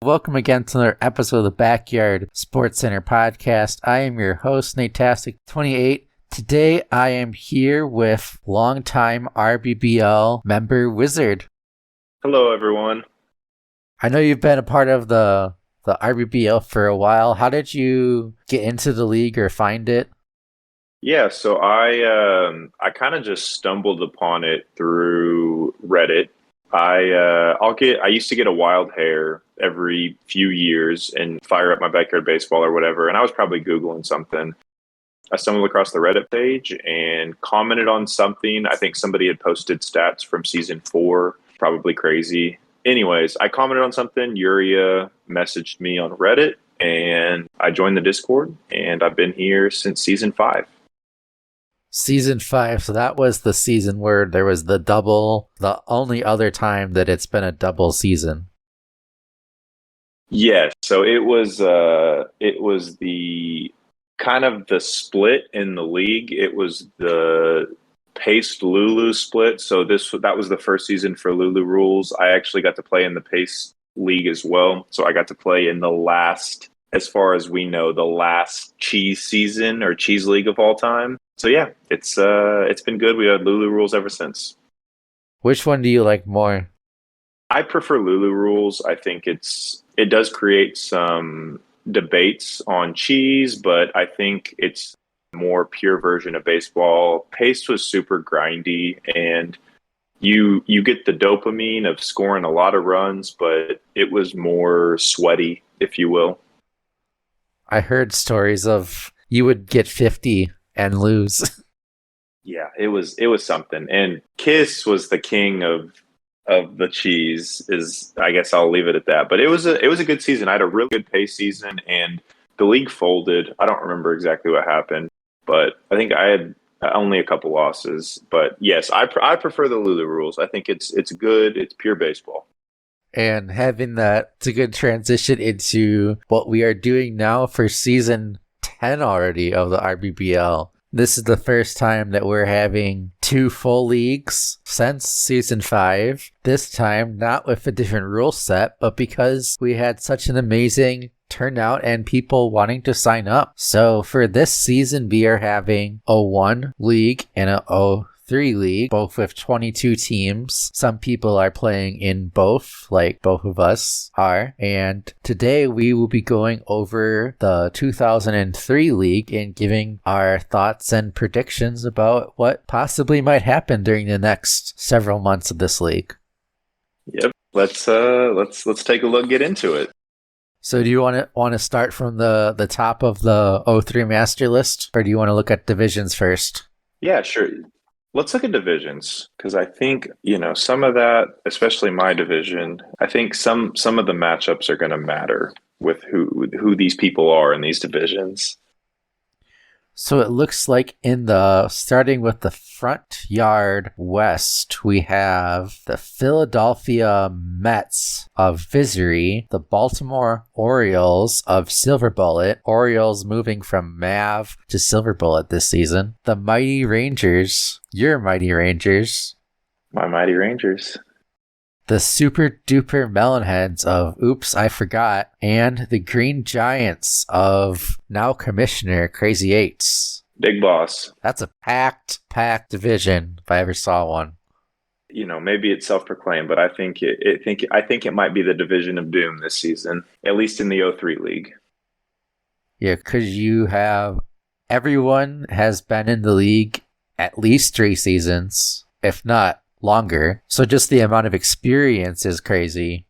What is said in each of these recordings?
Welcome again to another episode of the Backyard SportsCenter podcast. I am your host, Natastic28. Today I am here with longtime RBBL member Wizard. Hello, everyone. I know you've been a part of the RBBL for a while. How did you get into the league or find it? Yeah, so I kind of just stumbled upon it through Reddit. I used to get a wild hair every few years and fire up my backyard baseball or whatever, and I was probably Googling something. I stumbled across the Reddit page and commented on something. I think somebody had posted stats from season 4, probably crazy. Anyways, I commented on something. Yuria messaged me on Reddit, and I joined the Discord, and I've been here since season 5. Season 5, so that was the season where there was the only other time that it's been a double season. Yes, so it was the kind of the split in the league. It was the Pace Lulu split. So that was the first season for Lulu rules. I actually got to play in the Pace League as well. So I got to play in the last, as far as we know, the last cheese season or cheese league of all time. So yeah, it's been good. We had Lulu rules ever since. Which one do you like more? I prefer Lulu rules. I think it does create some debates on cheese, but I think it's a more pure version of baseball. Pace was super grindy, and you get the dopamine of scoring a lot of runs, but it was more sweaty, if you will. I heard stories of you would get 50 and lose. Yeah, it was something. And Kiss was the king of the cheese. I guess I'll leave it at that. But it was a good season. I had a really good Pace season, and the league folded. I don't remember exactly what happened, but I think I had only a couple losses. But yes, I prefer the Lulu rules. I think it's good. It's pure baseball. And having that, it's a good transition into what we are doing now for season 10 already of the RBBL. This is the first time that we're having 2 full leagues since season 5. This time, not with a different rule set, but because we had such an amazing turnout and people wanting to sign up. So for this season, we are having a 1 league and a 3 league, both with 22 teams. Some people are playing in both, like both of us are. And today we will be going over the 2003 league and giving our thoughts and predictions about what possibly might happen during the next several months of this league. Yep. Let's take a look, get into it. So do you want to start from the top of the 03 master list, or do you want to look at divisions first? Yeah, sure. Let's look at divisions, because I think, some of that, especially my division, I think some of the matchups are going to matter with who these people are in these divisions. So it looks like starting with the front yard west, we have the Philadelphia Mets of Visory, the Baltimore Orioles of Silver Bullet, Orioles moving from Mav to Silver Bullet this season, the Mighty Rangers, your Mighty Rangers, my Mighty Rangers, the Super Duper Melonheads of Oops, I Forgot, and the Green Giants of now Commissioner Crazy Eights. Big Boss. That's a packed division if I ever saw one. Maybe it's self-proclaimed, but I think it might be the division of doom this season, at least in the 03 league. Yeah, because you have everyone has been in the league at least 3 seasons, if not longer. So just the amount of experience is crazy.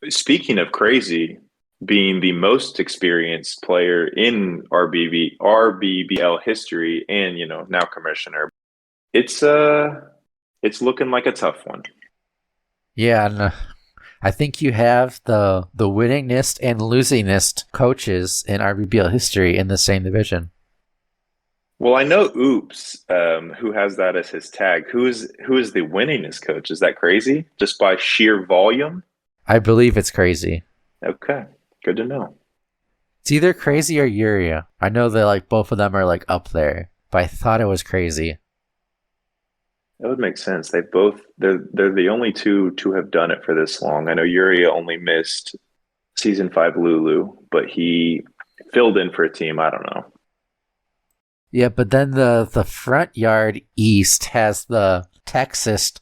Speaking of crazy, being the most experienced player in RBBL history and, now commissioner, it's looking like a tough one. Yeah, and I think you have the winningest and losingest coaches in RBBL history in the same division. Well, I know Oops, who has that as his tag. Who is the winningest coach? Is that crazy? Just by sheer volume? I believe it's crazy. Okay, good to know. It's either crazy or Yuria. I know that both of them are up there, but I thought it was crazy. That would make sense. They're the only two to have done it for this long. I know Yuria only missed season 5 Lulu, but he filled in for a team. I don't know. Yeah, but then the front yard East has the Texas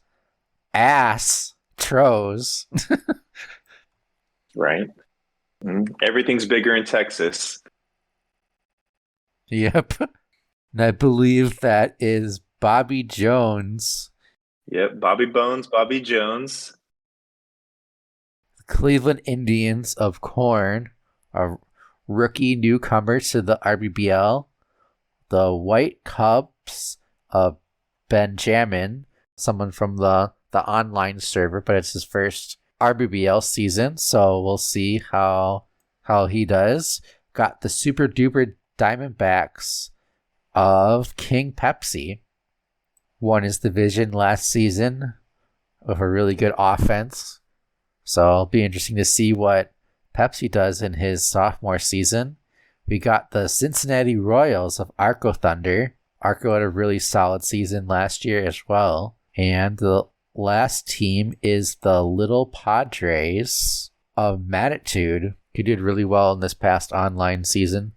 Astros. Right? Everything's bigger in Texas. Yep. And I believe that is Bobby Jones. Yep, Bobby Bones, Bobby Jones. Cleveland Indians of Corn, a rookie newcomer to the RBBL. The White Cubs of Benjamin, someone from the online server, but it's his first RBBL season, so we'll see how he does. Got the Super Duper Diamondbacks of King Pepsi. Won his division last season with a really good offense. So it'll be interesting to see what Pepsi does in his sophomore season. We got the Cincinnati Royals of Arco Thunder. Arco had a really solid season last year as well. And the last team is the Little Padres of Matitude, who did really well in this past online season.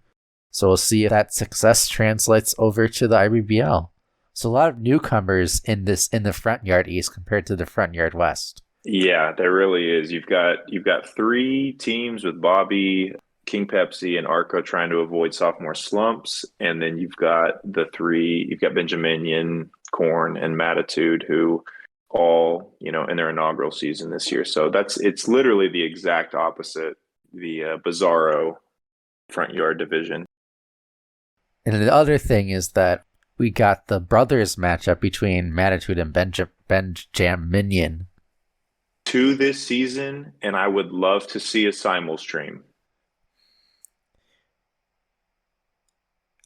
So we'll see if that success translates over to the IBBL. So a lot of newcomers in the front yard East compared to the front yard West. Yeah, there really is. You've got 3 teams with Bobby, King Pepsi, and Arco trying to avoid sophomore slumps, and then you've got Benjaminian, Corn, and Matitude, who all in their inaugural season this year. So it's literally the exact opposite, the bizarro front yard division. And the other thing is that we got the brothers matchup between Matitude and Benjaminian. 2 this season, and I would love to see a simul stream.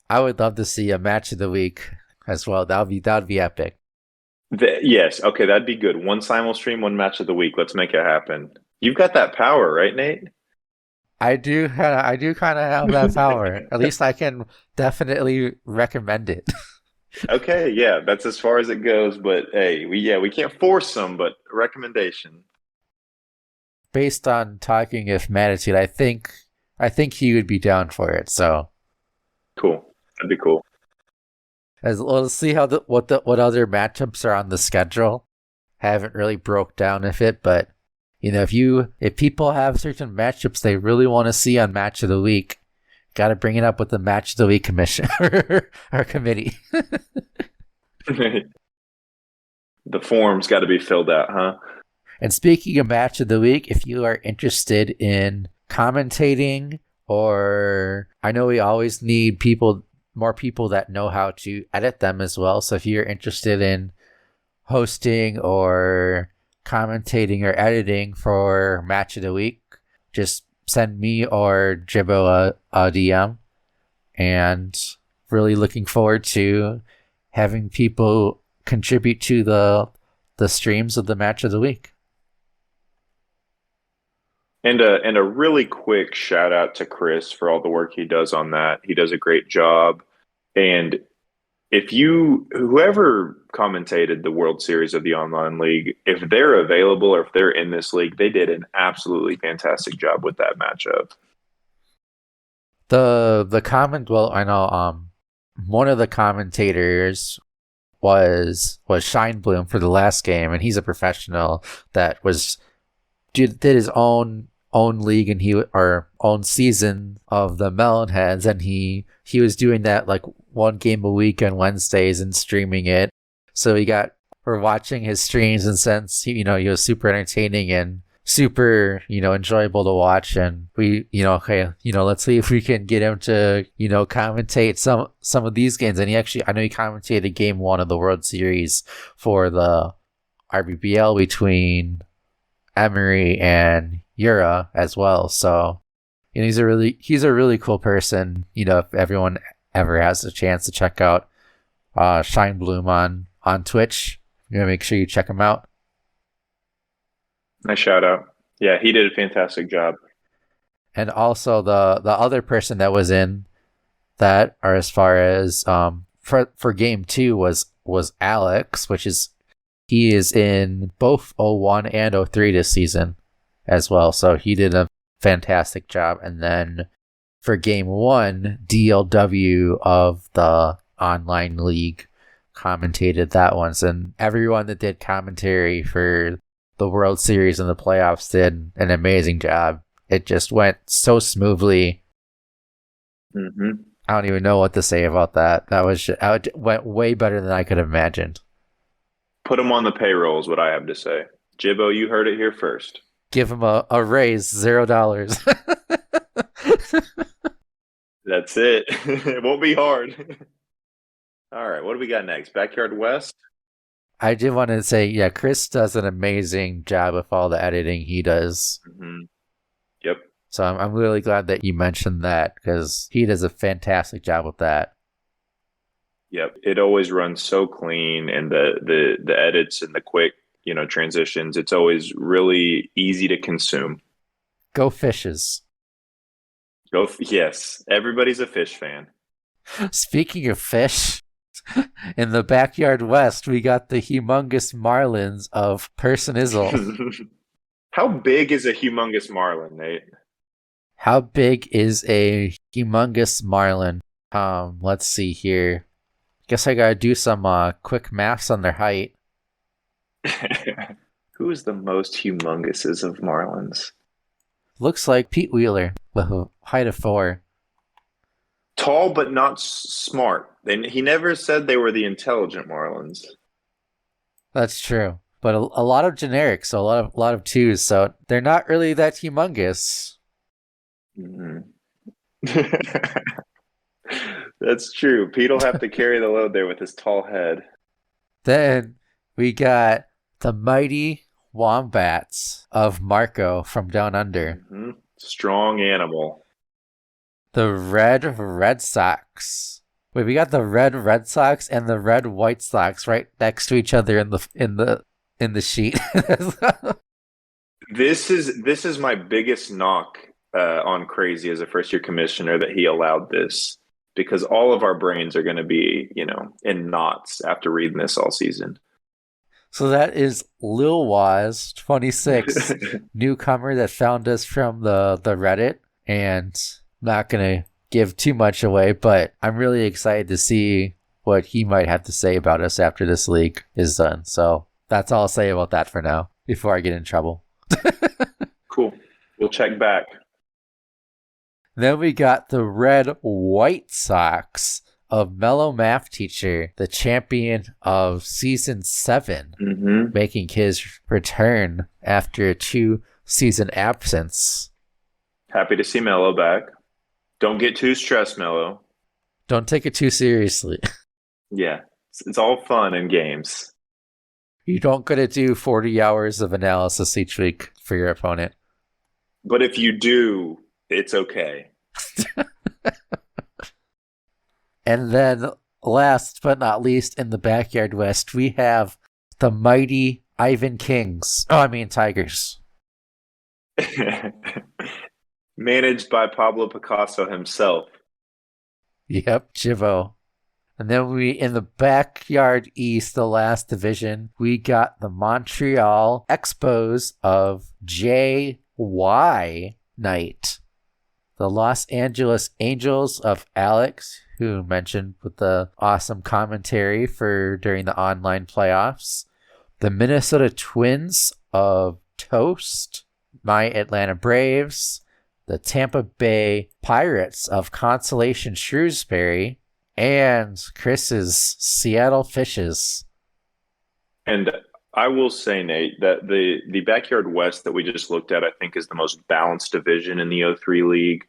I would love to see a match of the week as well. That would be epic. Yes, okay, that'd be good. 1 simul stream, 1 match of the week. Let's make it happen. You've got that power, right, Nate? I do kind of have that power. At least I can definitely recommend it. Okay, yeah, that's as far as it goes. But hey, we can't force them, but recommendation. Based on talking with Matitude, I think he would be down for it. So cool, that'd be cool. Let's see how what other matchups are on the schedule. Haven't really broke down with it, but if people have certain matchups they really want to see on Match of the Week, got to bring it up with the Match of the Week commission or committee. The form's got to be filled out, huh? And speaking of Match of the Week, if you are interested in commentating, or I know we always need more people that know how to edit them as well. So if you're interested in hosting or commentating or editing for Match of the Week, just send me or Jibbo a DM. And really looking forward to having people contribute to the streams of the Match of the Week. And a really quick shout out to Chris for all the work he does on that. He does a great job. And whoever commentated the World Series of the Online League, if they're available or if they're in this league, they did an absolutely fantastic job with that matchup. The comment, well, I know one of the commentators was Shine Bloom for the last game, and he's a professional that did his own league and own season of the Melonheads, and he was doing that like 1 game a week on Wednesdays and streaming it. So we're watching his streams, and since he was super entertaining and super enjoyable to watch, and we let's see if we can get him to commentate some of these games. And I know he commentated game 1 of the World Series for the RBBL between Emery and Yura as well. So he's a really cool person. If everyone ever has a chance to check out Shine Bloom on Twitch, make sure you check him out. Nice shout out. Yeah, he did a fantastic job. And also the other person that was in that, or as far as for game 2 was Alex, he is in both 01 and 03 this season as well. So he did a fantastic job. And then for game one, DLW of the online league commentated that one. And everyone that did commentary for the World Series and the playoffs did an amazing job. It just went so smoothly. Mm-hmm. I don't even know what to say about that. It went way better than I could have imagined. Put them on the payroll is what I have to say. Jibbo, you heard it here first. Give him a raise, $0. That's it. It won't be hard. All right, what do we got next? Backyard West? I did want to say, yeah, Chris does an amazing job with all the editing he does. Mm-hmm. Yep. So I'm really glad that you mentioned that because he does a fantastic job with that. Yep. It always runs so clean, and the edits and the quick, transitions, it's always really easy to consume. Go Fishes. Yes, everybody's a fish fan. Speaking of fish, in the Backyard West, we got the humongous marlins of Person Izzle. How big is a humongous marlin, Nate? How big is a humongous marlin? Let's see here. Guess I gotta do some quick maths on their height. Who is the most humongous of marlins? Looks like Pete Wheeler with a height of 4. Tall but not smart. He never said they were the intelligent marlins. That's true, but a lot of generics, so a lot of 2s, so they're not really that humongous. Mm-hmm. That's true. Pete'll have to carry the load there with his tall head. Then we got the mighty wombats of Marco from Down Under. Mm-hmm. Strong animal. The Red Sox. Wait, we got the Red Sox and the Red White Sox right next to each other in the sheet. This is my biggest knock on Crazy as a first-year commissioner, that he allowed this, because all of our brains are going to be, in knots after reading this all season. So that is Lil Waz 26, newcomer that found us from the Reddit, and not gonna give too much away, but I'm really excited to see what he might have to say about us after this league is done. So that's all I'll say about that for now before I get in trouble. Cool. We'll check back. Then we got the Red White Sox of Mellow Math Teacher, the champion of Season 7, making his return after a 2-season absence. Happy to see Mello back. Don't get too stressed, Mello. Don't take it too seriously. Yeah, it's all fun and games. You don't gotta do 40 hours of analysis each week for your opponent. But if you do, it's okay. And then, last but not least, in the Backyard West, we have the mighty Ivan Kings. Tigers. Managed by Pablo Picasso himself. Yep, Chivo. And then in the Backyard East, the last division, we got the Montreal Expos of JY Knight. The Los Angeles Angels of Alex, who mentioned with the awesome commentary during the online playoffs. The Minnesota Twins of Toast, my Atlanta Braves. The Tampa Bay Pirates of Consolation Shrewsbury, and Chris's Seattle Fishes. And I will say, Nate, that the Backyard West that we just looked at, I think, is the most balanced division in the O3 League.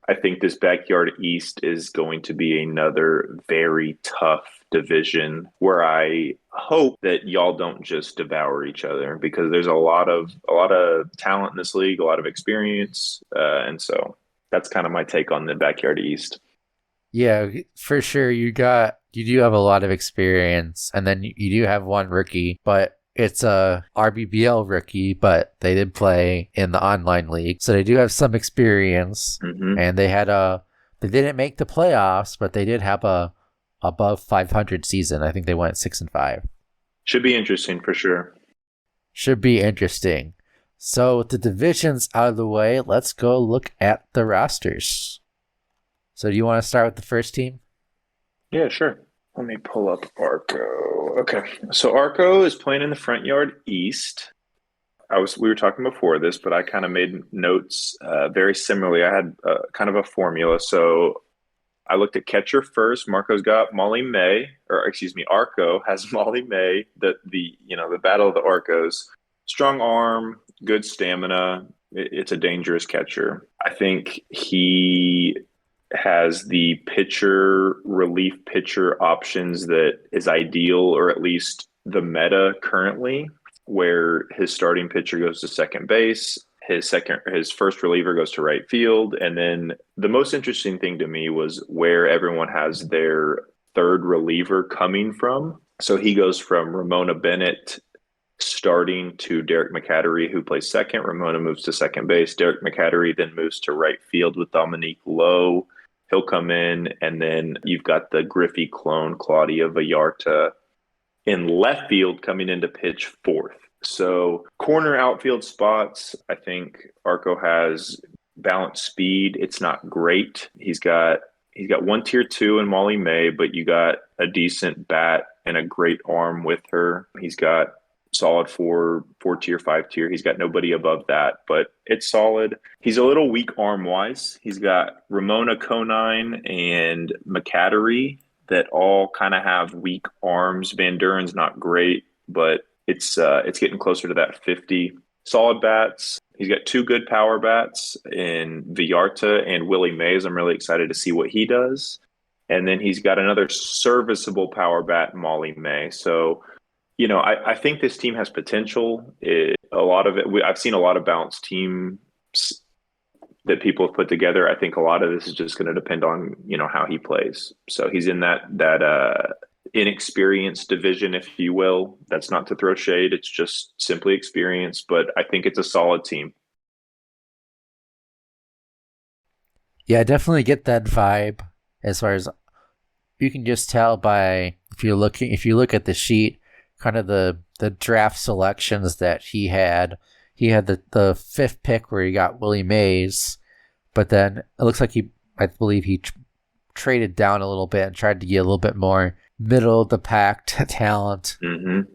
I think this Backyard East is going to be another very tough division, where I hope that y'all don't just devour each other, because there's a lot of talent in this league, a lot of experience, and so that's kind of my take on the Backyard East. Yeah, for sure. You do have a lot of experience, and then you do have one rookie, but it's a RBBL rookie, but they did play in the online league, so they do have some experience. And they didn't make the playoffs, but they did have a above 500 season. I think they went 6-5. Should be interesting for sure. Should be interesting. So with the divisions out of the way, let's go look at the rosters. So do you want to start with the first team? Yeah, sure. Let me pull up Arco. Okay. So Arco is playing in the Front Yard East. We were talking before this, but I kind of made notes very similarly. I had kind of a formula. So I looked at catcher first. Marco's got Molly May, or excuse me, Arco has Molly May. The battle of the Arcos. Strong arm, good stamina. It's a dangerous catcher. I think he has the pitcher relief pitcher options that is ideal, or at least the meta currently, where his starting pitcher goes to second base, his first reliever goes to right field, and then the most interesting thing to me was where everyone has their third reliever coming from. So he goes from Ramona Bennett starting to Derek McCattery, who plays second. Ramona moves to second base. Derek McCattery then moves to right field with Dominique Lowe. He'll come in, and then you've got the Griffey clone, Claudia Vallarta, in left field coming into pitch fourth. So corner outfield spots, I think Arco has balanced speed. It's not great. He's got one tier 2 in Molly May, but you got a decent bat and a great arm with her. He's got solid four tier, 5 tier. He's got nobody above that, but it's solid. He's a little weak arm wise. He's got Ramona Conine and McCattery that all kind of have weak arms. Van Duren's not great, but it's getting closer to that 50. Solid bats. He's got 2 good power bats in Villarta and Willie Mays. I'm really excited to see what he does. And then he's got another serviceable power bat, Molly May. So, I think this team has potential. I've seen a lot of balanced teams that people have put together. I think a lot of this is just going to depend on, how he plays. So he's in that inexperienced division, if you will. That's not to throw shade. It's just simply experience, but I think it's a solid team. Yeah, I definitely get that vibe as far as you can just tell by if you look at the sheet, kind of the draft selections that he had. He had the 5th pick where he got Willie Mays, but then it looks like I believe he traded down a little bit and tried to get a little bit more middle of the pack talent. Mm-hmm.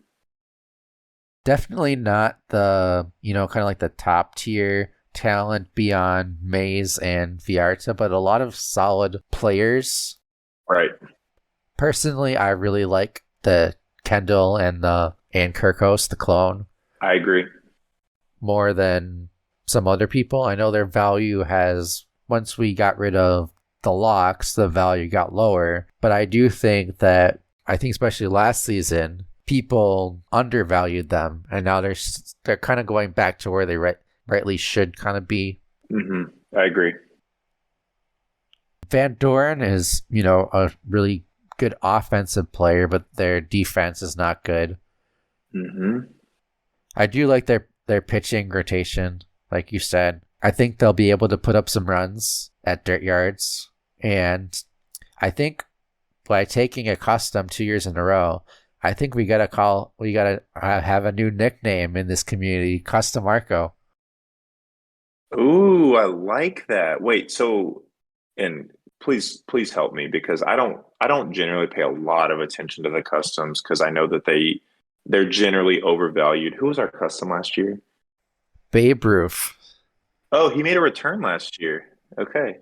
Definitely not the, kind of like the top tier talent beyond Mays and Villarta, but a lot of solid players. Right. Personally, I really like the Kendall and Kirkos, the clone. I agree. More than some other people. I know their value has, once we got rid of the locks, the value got lower. But I do think especially last season, people undervalued them, and now they're kind of going back to where they rightly should kind of be. Mm-hmm. I agree. Van Doren is, a really good offensive player, but their defense is not good. Mm-hmm. I do like their pitching rotation, like you said. I think they'll be able to put up some runs at dirt yards, and I think by taking a custom 2 years in a row, I think we gotta have a new nickname in this community, Custom Arco. Ooh, I like that. Wait, so, and please help me, because I don't generally pay a lot of attention to the customs, because I know that they're generally overvalued. Who was our custom last year? Babe Ruth. Oh, he made a return last year. Okay.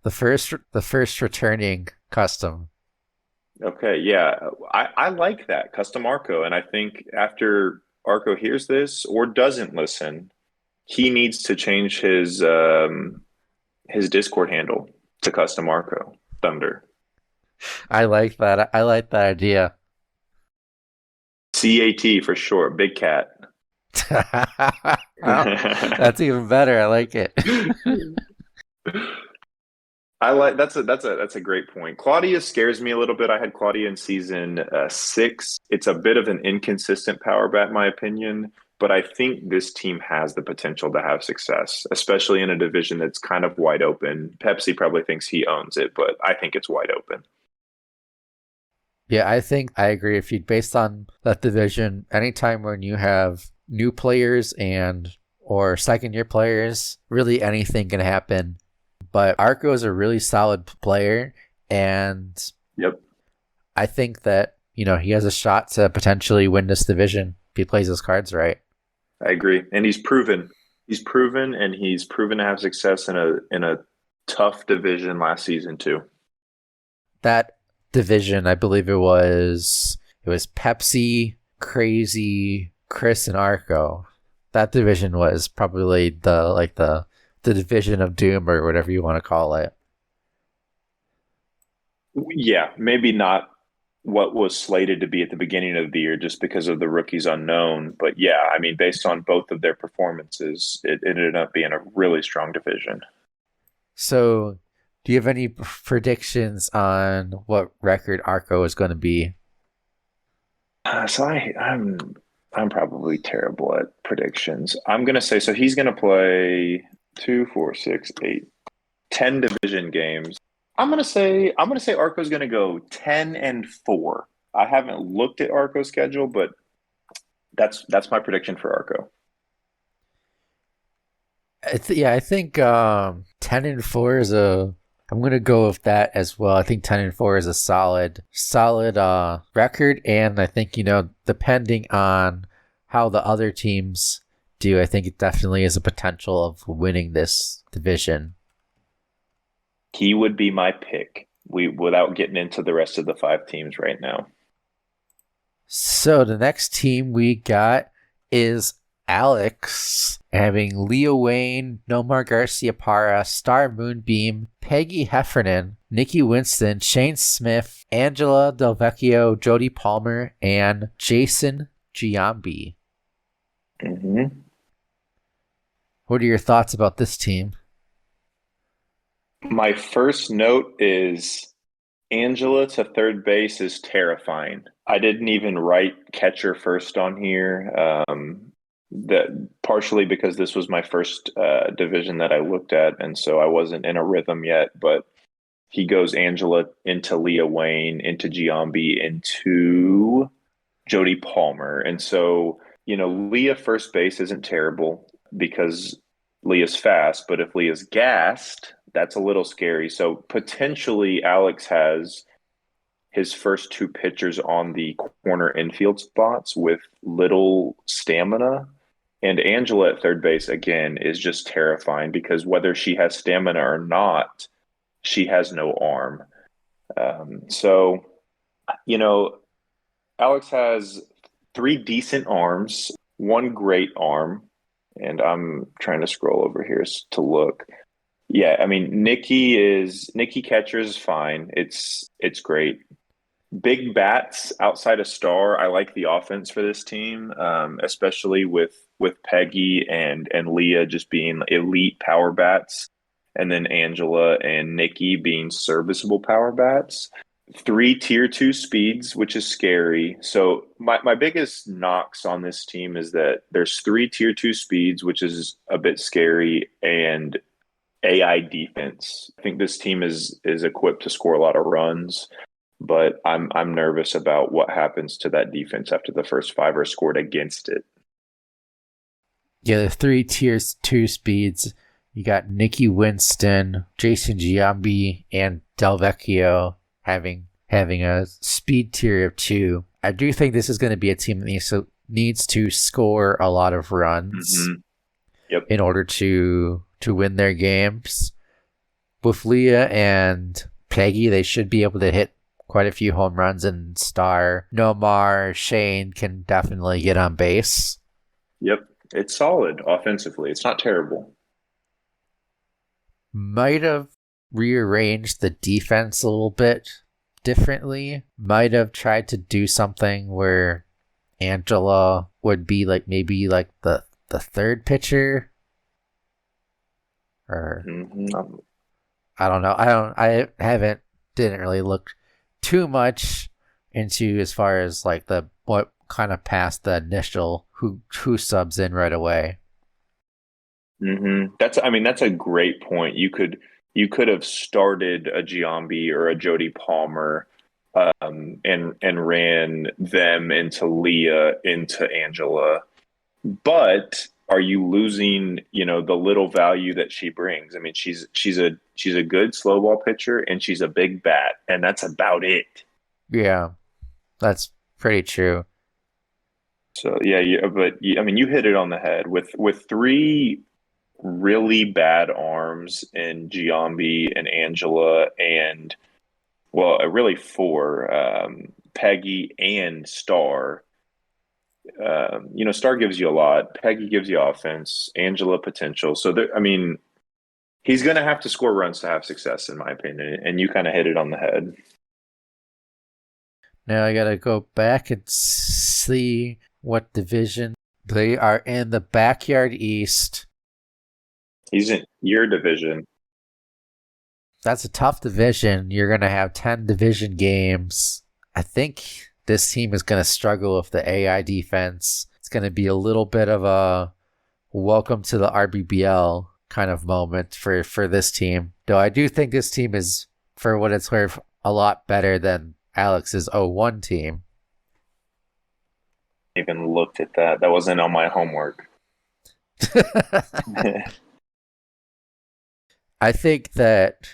The first returning custom. Okay, yeah. I like that, Custom Arco, and I think after Arco hears this or doesn't listen, he needs to change his Discord handle to Custom Arco Thunder. I like that. I like that idea. CAT for short, Big Cat. Oh, that's even better. I like it. That's a great point. Claudia scares me a little bit. I had Claudia in season 6. It's a bit of an inconsistent power bat, in my opinion, but I think this team has the potential to have success, especially in a division that's kind of wide open. Pepsi probably thinks he owns it, but I think it's wide open. Yeah, I think I agree with you. Based on that division, anytime when you have new players and or second year players, really anything can happen. But Arco is a really solid player, and Yep. I think that, he has a shot to potentially win this division if he plays his cards right. I agree. And he's proven. He's proven, and he's proven to have success in a tough division last season too. That division, I believe it was Pepsi, Crazy, Chris, and Arco. That division was probably the division of doom, or whatever you want to call it. Yeah, maybe not what was slated to be at the beginning of the year just because of the rookies unknown. But yeah, I mean, based on both of their performances, it ended up being a really strong division. So, do you have any predictions on what record Arco is going to be? I'm probably terrible at predictions. I'm gonna say so. He's gonna play 2, 4, 6, 8, 10 division games. I'm gonna say Arco's gonna go 10-4. I haven't looked at Arco's schedule, but that's my prediction for Arco. I think 10-4 is a. I'm gonna go with that as well. I think 10-4 is a solid record, and I think depending on how the other teams do, I think it definitely is a potential of winning this division. He would be my pick. Without getting into the rest of the 5 teams right now. So the next team we got is Alex, having Leo Wayne, Nomar Garcia Parra, Star Moonbeam, Peggy Heffernan, Nikki Winston, Shane Smith, Angela Delvecchio, Jody Palmer, and Jason Giambi. Mm-hmm. What are your thoughts about this team? My first note is Angela to third base is terrifying. I didn't even write catcher first on here. That partially because this was my first division that I looked at, and so I wasn't in a rhythm yet. But he goes Angela into Leah Wayne, into Giambi, into Jody Palmer, and so Leah first base isn't terrible because Leah's fast, but if Leah's gassed, that's a little scary. So potentially Alex has his first 2 pitchers on the corner infield spots with little stamina. And Angela at third base, again, is just terrifying because whether she has stamina or not, she has no arm. So, Alex has 3 decent arms, 1 great arm, and I'm trying to scroll over here to look. Yeah, I mean, Nikki catcher is fine. It's great. Big bats outside of Star. I like the offense for this team, especially with Peggy and Leah just being elite power bats, and then Angela and Nikki being serviceable power bats. 3 tier 2 speeds, which is scary. So my biggest knocks on this team is that there's 3 tier 2 speeds, which is a bit scary, and AI defense. I think this team is equipped to score a lot of runs, but I'm nervous about what happens to that defense after the first 5 are scored against it. Yeah, the 3 tiers 2 speeds. You got Nikki Winston, Jason Giambi, and Delvecchio having a speed tier of 2. I do think this is going to be a team that needs to score a lot of runs. Mm-hmm. Yep. In order to win their games. With Leah and Peggy, they should be able to hit quite a few home runs, and Star, Nomar, Shane can definitely get on base. Yep. It's solid offensively. It's not terrible. Might have rearranged the defense a little bit differently. Might have tried to do something where Angela would be maybe the third pitcher, or I don't know. I didn't really look too much into as far as what kind of passed the initial who subs in right away. Mm-hmm. That's a great point. You could have started a Giambi or a Jody Palmer, and ran them into Leah, into Angela. But are you losing, the little value that she brings? I mean, she's a good slow ball pitcher and she's a big bat, and that's about it. Yeah, that's pretty true. So yeah, I mean, you hit it on the head with three really bad arms in Giambi and Angela, and well, really four, Peggy and Star. Star gives you a lot. Peggy gives you offense. Angela potential. So I mean, he's going to have to score runs to have success, in my opinion. And you kind of hit it on the head. Now I gotta go back and see what division they are in. The Backyard East. He's in your division. That's a tough division. You're gonna have 10 division games. I think this team is gonna struggle with the AI defense. It's gonna be a little bit of a welcome to the RBBL kind of moment for this team. Though I do think this team is, for what it's worth, a lot better than Alex's 0-1 team. Even looked at that. That wasn't on my homework. I think that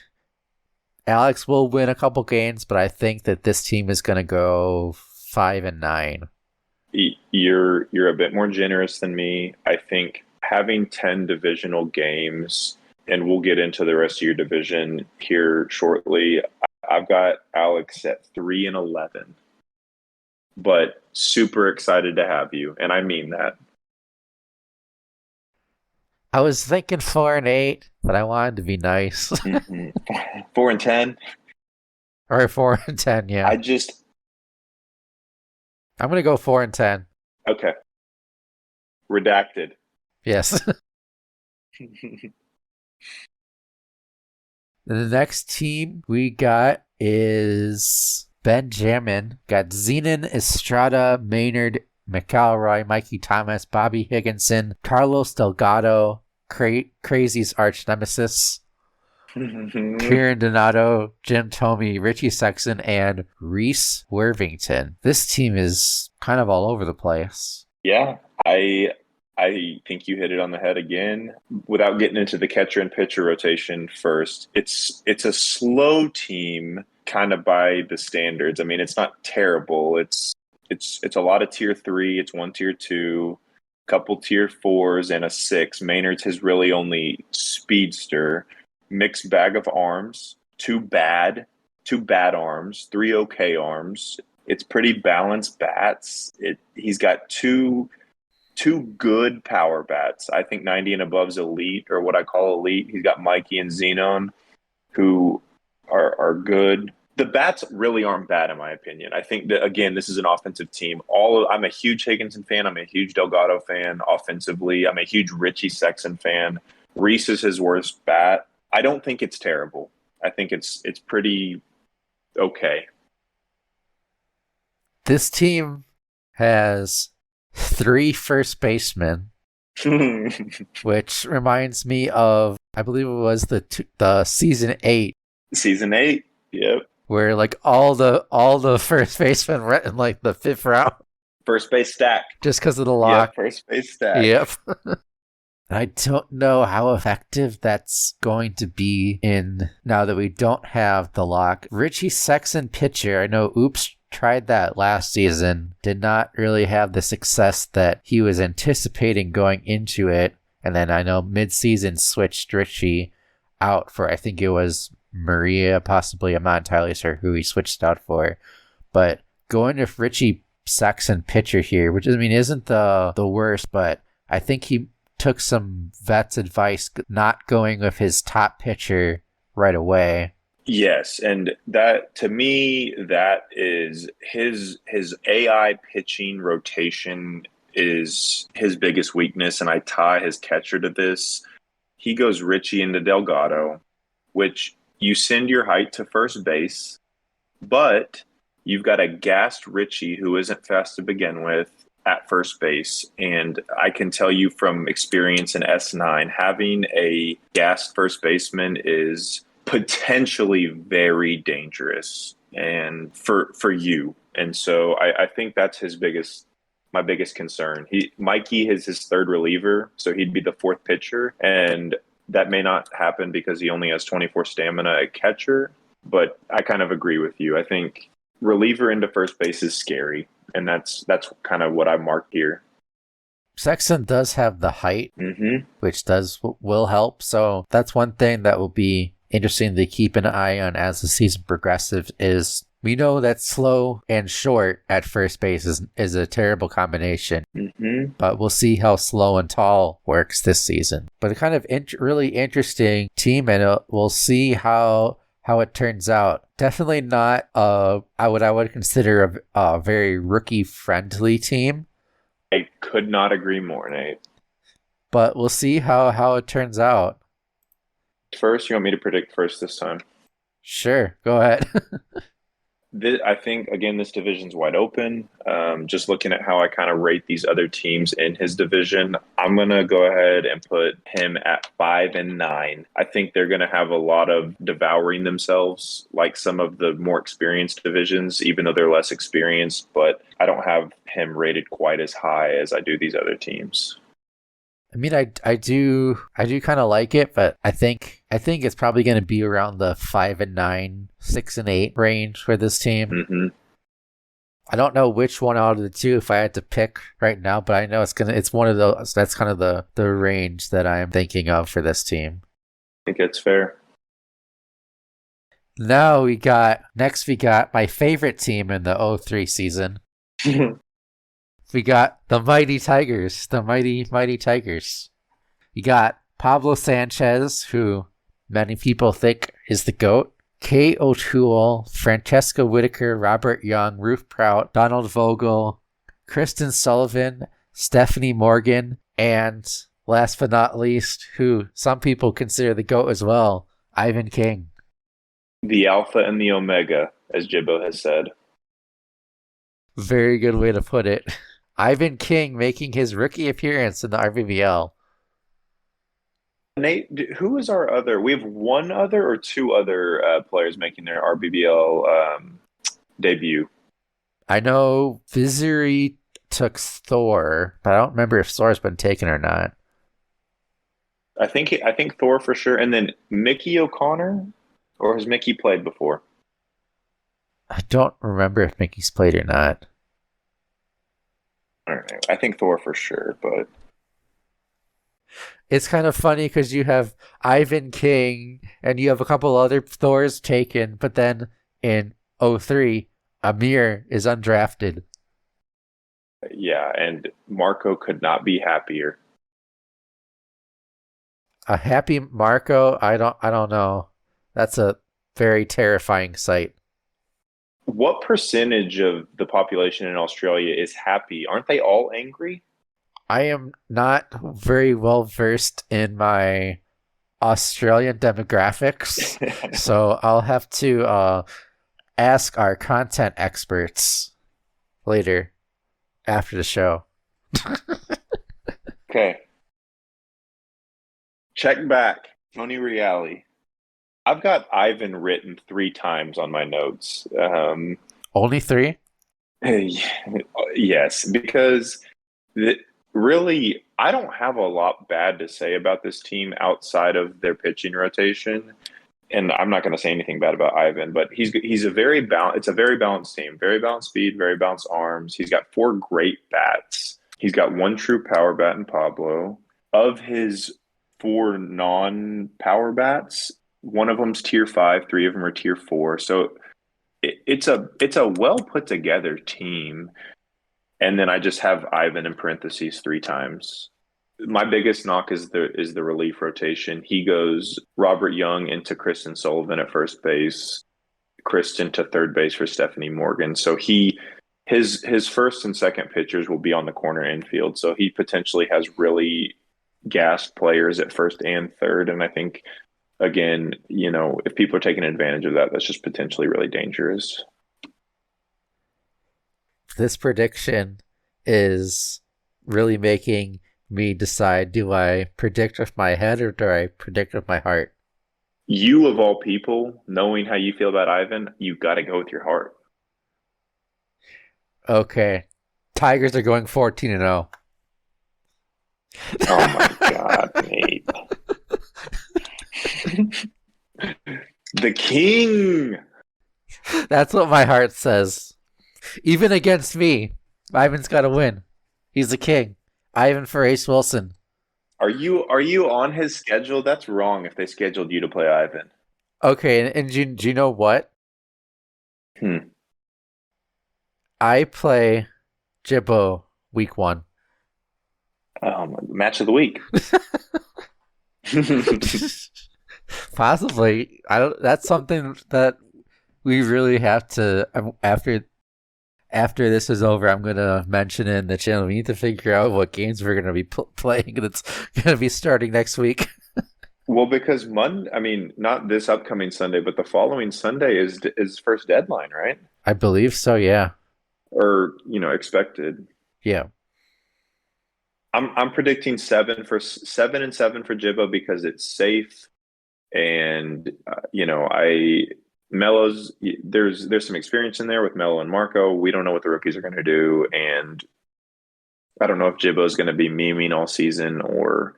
Alex will win a couple games, but I think that this team is going to go 5-9. You're a bit more generous than me. I think having 10 divisional games, and we'll get into the rest of your division here shortly. I've got Alex at 3-11, but super excited to have you, and I mean that. I was thinking 4-8, but I wanted to be nice. 4-10, or 4-10, yeah. I'm gonna go 4-10. Okay. Redacted. Yes. The next team we got is Benjamin. Got Zenon, Estrada, Maynard, McElroy, Mikey Thomas, Bobby Higginson, Carlos Delgado, Crazy's arch nemesis, Kieran Donato, Jim Thome, Richie Sexton, and Reese Worthington. This team is kind of all over the place. Yeah, I think you hit it on the head again. Without getting into the catcher and pitcher rotation first, it's a slow team kind of by the standards. I mean, it's not terrible. It's a lot of tier 3. It's one tier 2, couple tier 4s, and a 6. Maynard's his really only speedster. Mixed bag of arms. 2 bad arms. 3 okay arms. It's pretty balanced bats. He's got two good power bats. I think 90 and above is elite, or what I call elite. He's got Mikey and Zenon, who are good. The bats really aren't bad, in my opinion. I think that, again, this is an offensive team. I'm a huge Higginson fan. I'm a huge Delgado fan offensively. I'm a huge Richie Sexton fan. Reese is his worst bat. I don't think it's terrible. I think it's pretty okay. This team has 3 first basemen, which reminds me of, I believe it was the season 8. Season 8, yep. Where like all the first basemen went in like the 5th round. First base stack. Just because of the lock. Yep, first base stack. Yep. I don't know how effective that's going to be in now that we don't have the lock. Richie Sexton pitcher, I know Oops tried that last season, did not really have the success that he was anticipating going into it. And then I know mid-season switched Richie out for, I think it was Maria, possibly. I'm not entirely sure who he switched out for. But going with Richie Sexton pitcher here, which I mean isn't the worst, but I think he took some vet's advice not going with his top pitcher right away. Yes, and that, to me, that is his AI pitching rotation is his biggest weakness, and I tie his catcher to this. He goes Richie into Delgado, which you send your height to first base, but you've got a gassed Richie who isn't fast to begin with at first base. And I can tell you from experience in S9, having a gassed first baseman is potentially very dangerous and for you. And so I think that's his biggest my biggest concern. Mikey is his third reliever, so he'd be the fourth pitcher, and that may not happen because he only has 24 stamina at catcher. But I kind of agree with you. I think reliever into first base is scary, and that's kind of what I marked here. Sexton does have the height, which will help. So that's one thing that will be interesting to keep an eye on as the season progresses. Is we know that slow and short at first base is a terrible combination, but we'll see how slow and tall works this season. But a kind of really interesting team, and we'll see how it turns out. Definitely not I would consider a very rookie friendly team. I could not agree more, Nate. But we'll see how it turns out. First, you want me to predict first this time? Sure, go ahead. I think, again, this division's wide open. Just looking at how I kind of rate these other teams in his division, I'm going to go ahead and put him at 5-9. I think they're going to have a lot of devouring themselves, like some of the more experienced divisions, even though they're less experienced. But I don't have him rated quite as high as I do these other teams. I mean, I do kind of like it, but I think it's probably going to be around the 5-9, 6-8 range for this team. I don't know which one out of the two if I had to pick right now, but I know it's one of those. That's kind of the range that I'm thinking of for this team. I think it's fair. Now we got my favorite team in the 03 season. We got the Mighty Tigers, the mighty Tigers. You got Pablo Sanchez, who many people think is the GOAT. Kay O'Toole, Francesca Whitaker, Robert Young, Ruth Prout, Donald Vogel, Kristen Sullivan, Stephanie Morgan, and last but not least, who some people consider the GOAT as well, Ivan King. The Alpha and the Omega, as Jibbo has said. Very good way to put it. Ivan King making his rookie appearance in the RBBL. Nate, who is our other? We have one other or two other players making their RBBL debut. I know Vizuri took Thor, but I don't remember if Thor's been taken or not. I think Thor for sure, and then Mickey O'Connor, or has Mickey played before? I don't remember if Mickey's played or not. I don't know. I think Thor for sure, but it's kind of funny because you have Ivan King and you have a couple other Thors taken, but then in 03, Amir is undrafted. Yeah, and Marco could not be happier. A happy Marco? I don't know. That's a very terrifying sight. What percentage of the population in Australia is happy? Aren't they all angry? I am not very well versed in my Australian demographics, so I'll have to ask our content experts later after the show. Okay. Check back. Tony Reale. I've got Ivan written 3 times on my notes. Only 3? Yes, because really, I don't have a lot bad to say about this team outside of their pitching rotation. And I'm not going to say anything bad about Ivan, but it's a very balanced team. Very balanced speed, very balanced arms. He's got 4 great bats. He's got 1 true power bat in Pablo. Of his 4 non-power bats, 1 of them's tier 5, 3 of them are tier 4. So it's a well put together team. And then I just have Ivan in parentheses 3 times. My biggest knock is the relief rotation. He goes Robert Young into Kristen Sullivan at first base, Kristen to third base for Stephanie Morgan. So his first and second pitchers will be on the corner infield. So he potentially has really gassed players at first and third. And I think, again, if people are taking advantage of that, that's just potentially really dangerous. This prediction is really making me decide, do I predict with my head or do I predict with my heart? You, of all people, knowing how you feel about Ivan, you got to go with your heart. Okay. Tigers are going 14-0. Oh my God, Nate. The king. That's what my heart says. Even against me, Ivan's got to win. He's the king. Ivan for Ace Wilson. Are you on his schedule? That's wrong if they scheduled you to play Ivan. Okay, and do you know what? Hmm. I play Jibbo week 1. Match of the week. Possibly. I don't. That's something that we really have to. After this is over, I'm gonna mention it in the channel. We need to figure out what games we're gonna be playing. That's gonna be starting next week. Well, because I mean, not this upcoming Sunday, but the following Sunday is first deadline, right? I believe so. Yeah. Or expected. Yeah. I'm predicting 7 and 7 for Jibbo because it's safe, and I Melo's there's some experience in there with Melo and Marco. We don't know what the rookies are going to do, and I don't know if Jibbo's going to be memeing all season or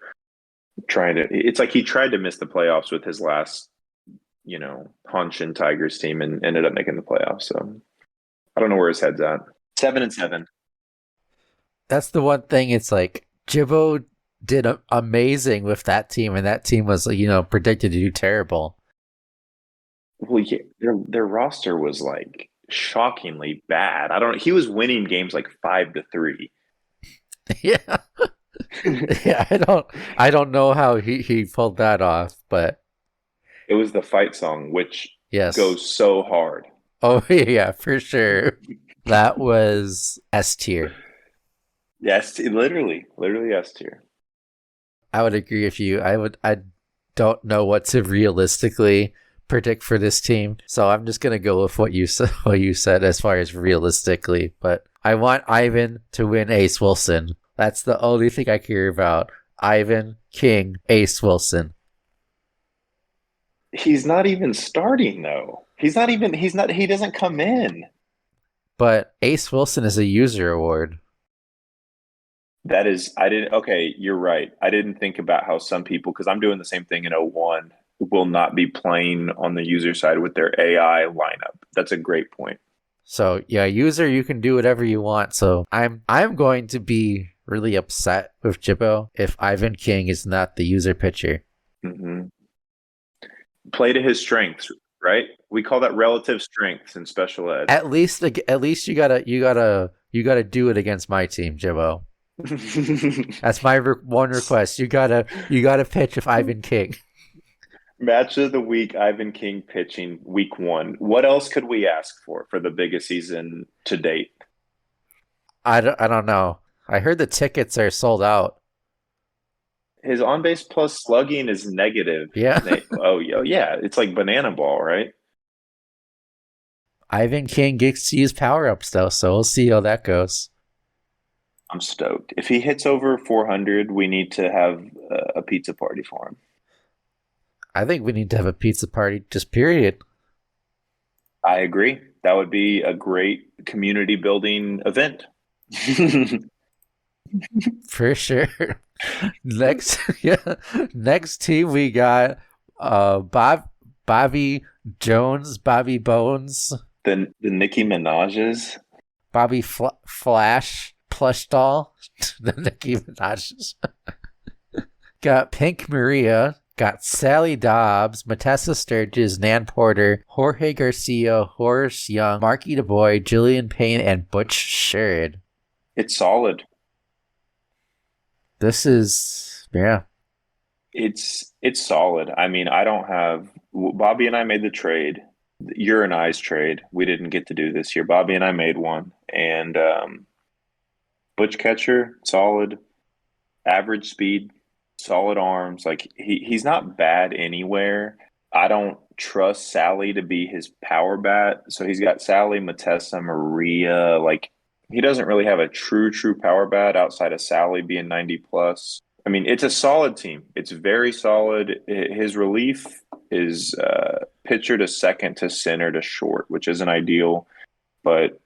trying to. It's like he tried to miss the playoffs with his last hunch in Tigers team and ended up making the playoffs. So I don't know where his head's at. 7 and 7. That's the one thing. It's like Jibbo did amazing with that team, and that team was predicted to do terrible. Well, yeah, their roster was like shockingly bad. He was winning games like 5-3. Yeah. Yeah, I don't know how he pulled that off, but It was the fight song, which yes. goes so hard. Oh yeah, for sure. That was S tier. Yes, literally S tier. I would agree with you. I don't know what to realistically predict for this team, so I'm just gonna go with what you said as far as realistically. But I want Ivan to win Ace Wilson. That's the only thing I care about. Ivan, King, Ace Wilson. He's not even starting though. He doesn't come in. But Ace Wilson is a user award. Okay, you're right. I didn't think about how some people, because I'm doing the same thing in 01, will not be playing on the user side with their AI lineup. That's a great point. So yeah, user, you can do whatever you want. So I'm going to be really upset with Jibbo if Ivan King is not the user pitcher. Mm-hmm. Play to his strengths, right? We call that relative strengths in special ed. At least you gotta do it against my team, Jibbo. That's my one request. You gotta pitch with Ivan King. Match of the week, Ivan King pitching week 1. What else could we ask for the biggest season to date? I don't know. I heard the tickets are sold out. His on base plus slugging is negative. Yeah. Oh yeah, it's like banana ball, right? Ivan King gets to use power ups though, so we'll see how that goes. I'm stoked. If he hits over 400, we need to have a pizza party for him. I think we need to have a pizza party, just period. I agree. That would be a great community building event. For sure. Next team we got Bobby Jones, Bobby Bones, the Nicki Minaj's, Bobby Flash plush doll, the Nicki Minaj's. Got Pink Maria, got Sally Dobbs, Matessa Sturgis, Nan Porter, Jorge Garcia, Horace Young, Marky DeBoy, Julian Payne, and Butch Sherrod. It's solid. This is, yeah. It's solid. I mean, I don't have Bobby and I made the trade. Your and I's trade. We didn't get to do this year. Bobby and I made one. And Butch catcher, solid. Average speed, solid arms. Like he's not bad anywhere. I don't trust Sally to be his power bat. So he's got Sally, Matessa, Maria. Like he doesn't really have a true power bat outside of Sally being 90 plus. I mean, it's a solid team. It's very solid. His relief is pitcher to second to center to short, which isn't ideal, but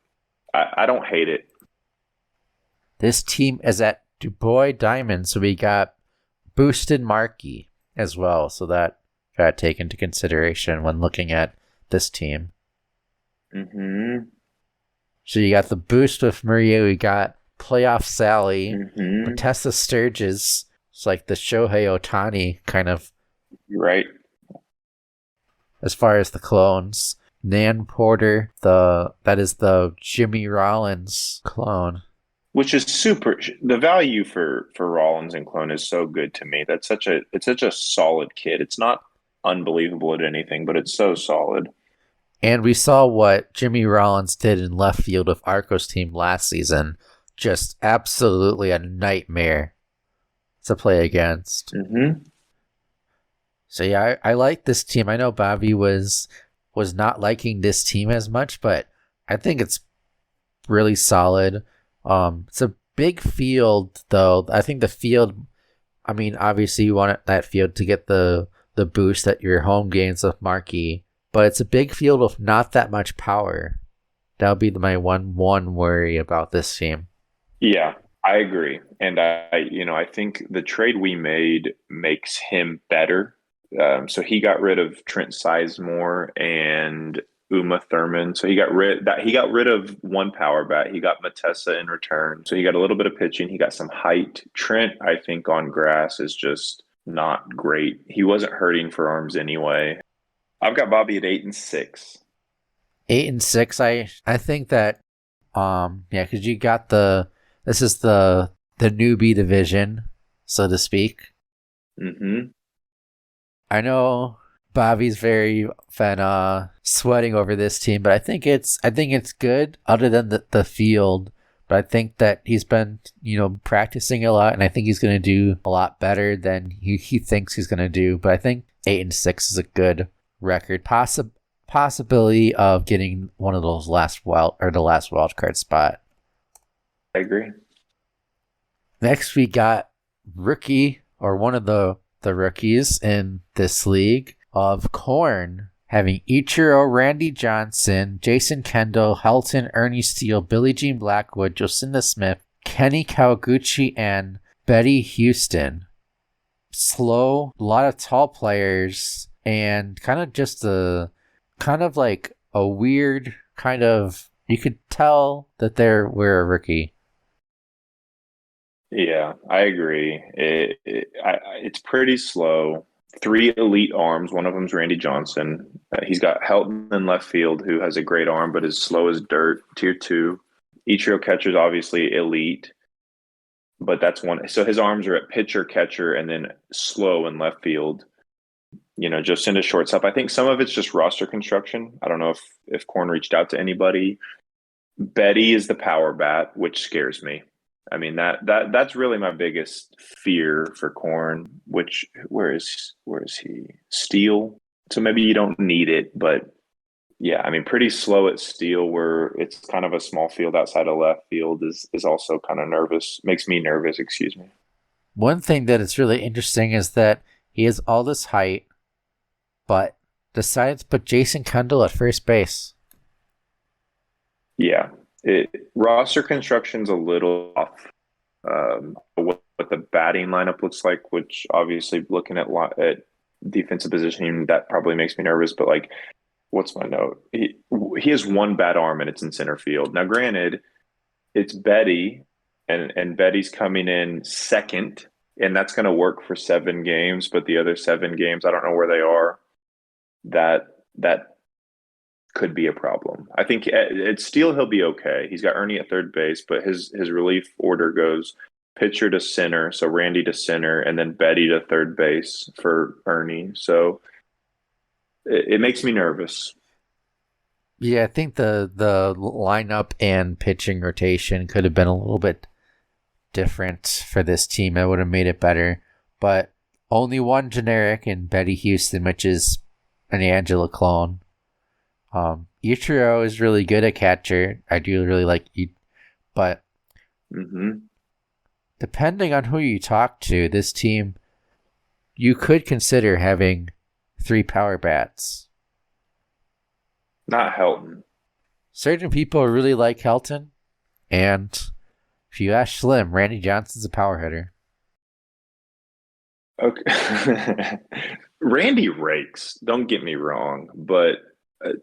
I don't hate it. this team is at Du Bois Diamond, so we got boosted marquee as well. So that got to take into consideration when looking at this team. Mm-hmm. So you got the boost with Maria, we got playoff Sally, Mm-hmm. Matessa Sturgis. It's like the Shohei Ohtani kind of. Right. As far as the clones. Nan Porter, that is the Jimmy Rollins clone. Which is super. The value for Rollins and clone is so good to me. It's such a solid kid. It's not unbelievable at anything, but it's so solid. And we saw what Jimmy Rollins did in left field with Arco's team last season. Just absolutely a nightmare to play against. Mm-hmm. So yeah, I like this team. I know Bobby was not liking this team as much, but I think it's really solid. It's a big field, though. I think the field, I mean, obviously you want that field to get the boost at your home games with marquee, but it's a big field with not that much power. That would be my one worry about this team. Yeah, I agree, and I think the trade we made makes him better. So he got rid of Trent Sizemore and Uma Thurman. So he got rid of one power bat. He got Matessa in return. So he got a little bit of pitching. He got some height. Trent, I think, on grass is just not great. He wasn't hurting for arms anyway. I've got Bobby at 8-6. 8-6. I think that because you got this is the newbie division, so to speak. Mm-hmm. I know Bobby's very sweating over this team, but I think it's good other than the field. But I think that he's been, practicing a lot, and I think he's going to do a lot better than he thinks he's going to do. But I think 8-6 is a good record. Possibility of getting one of those last wild card spot. I agree. Next, we got rookie, or one of the rookies in this league of Corn, having Ichiro, Randy Johnson, Jason Kendall, Helton, Ernie Steele, Billie Jean Blackwood, Jocinda Smith, Kenny Kawaguchi, and Betty Houston. Slow, a lot of tall players, and kind of just a weird kind of, you could tell that we're a rookie. Yeah, I agree. It's pretty slow. 3 elite arms. One of them's Randy Johnson. He's got Helton in left field, who has a great arm, but is slow as dirt. Tier 2. Ichiro catcher's obviously elite, but that's one. So his arms are at pitcher, catcher, and then slow in left field. Jocinda shortstop. I think some of it's just roster construction. I don't know if Corn reached out to anybody. Betty is the power bat, which scares me. I mean, that's really my biggest fear for Corn. Where is he? Steele. So maybe you don't need it, but yeah, I mean, pretty slow at Steele, where it's kind of a small field outside of left field is also kind of nervous. Makes me nervous. Excuse me. One thing that is really interesting is that he has all this height, but decided to put Jason Kendall at first base. Yeah. Roster construction's a little off. What the batting lineup looks like, which obviously looking at defensive positioning, that probably makes me nervous. But what's my note? He has one bad arm and it's in center field. Now, granted, it's Betty, and Betty's coming in second, and that's going to work for 7 games. But the other 7 games, I don't know where they are. That could be a problem. I think at Steele he'll be okay. He's got Ernie at third base, but his relief order goes pitcher to center, so Randy to center, and then Betty to third base for Ernie. So it makes me nervous. Yeah, I think the lineup and pitching rotation could have been a little bit different for this team. It would have made it better, but only one generic in Betty Houston, which is an Angela clone. Ichiro is really good at catcher. I do really like but depending on who you talk to, this team, you could consider having 3 power bats. Not Helton. Certain people really like Helton, and If you ask Slim, Randy Johnson's a power hitter. Okay. Randy rakes, don't get me wrong, but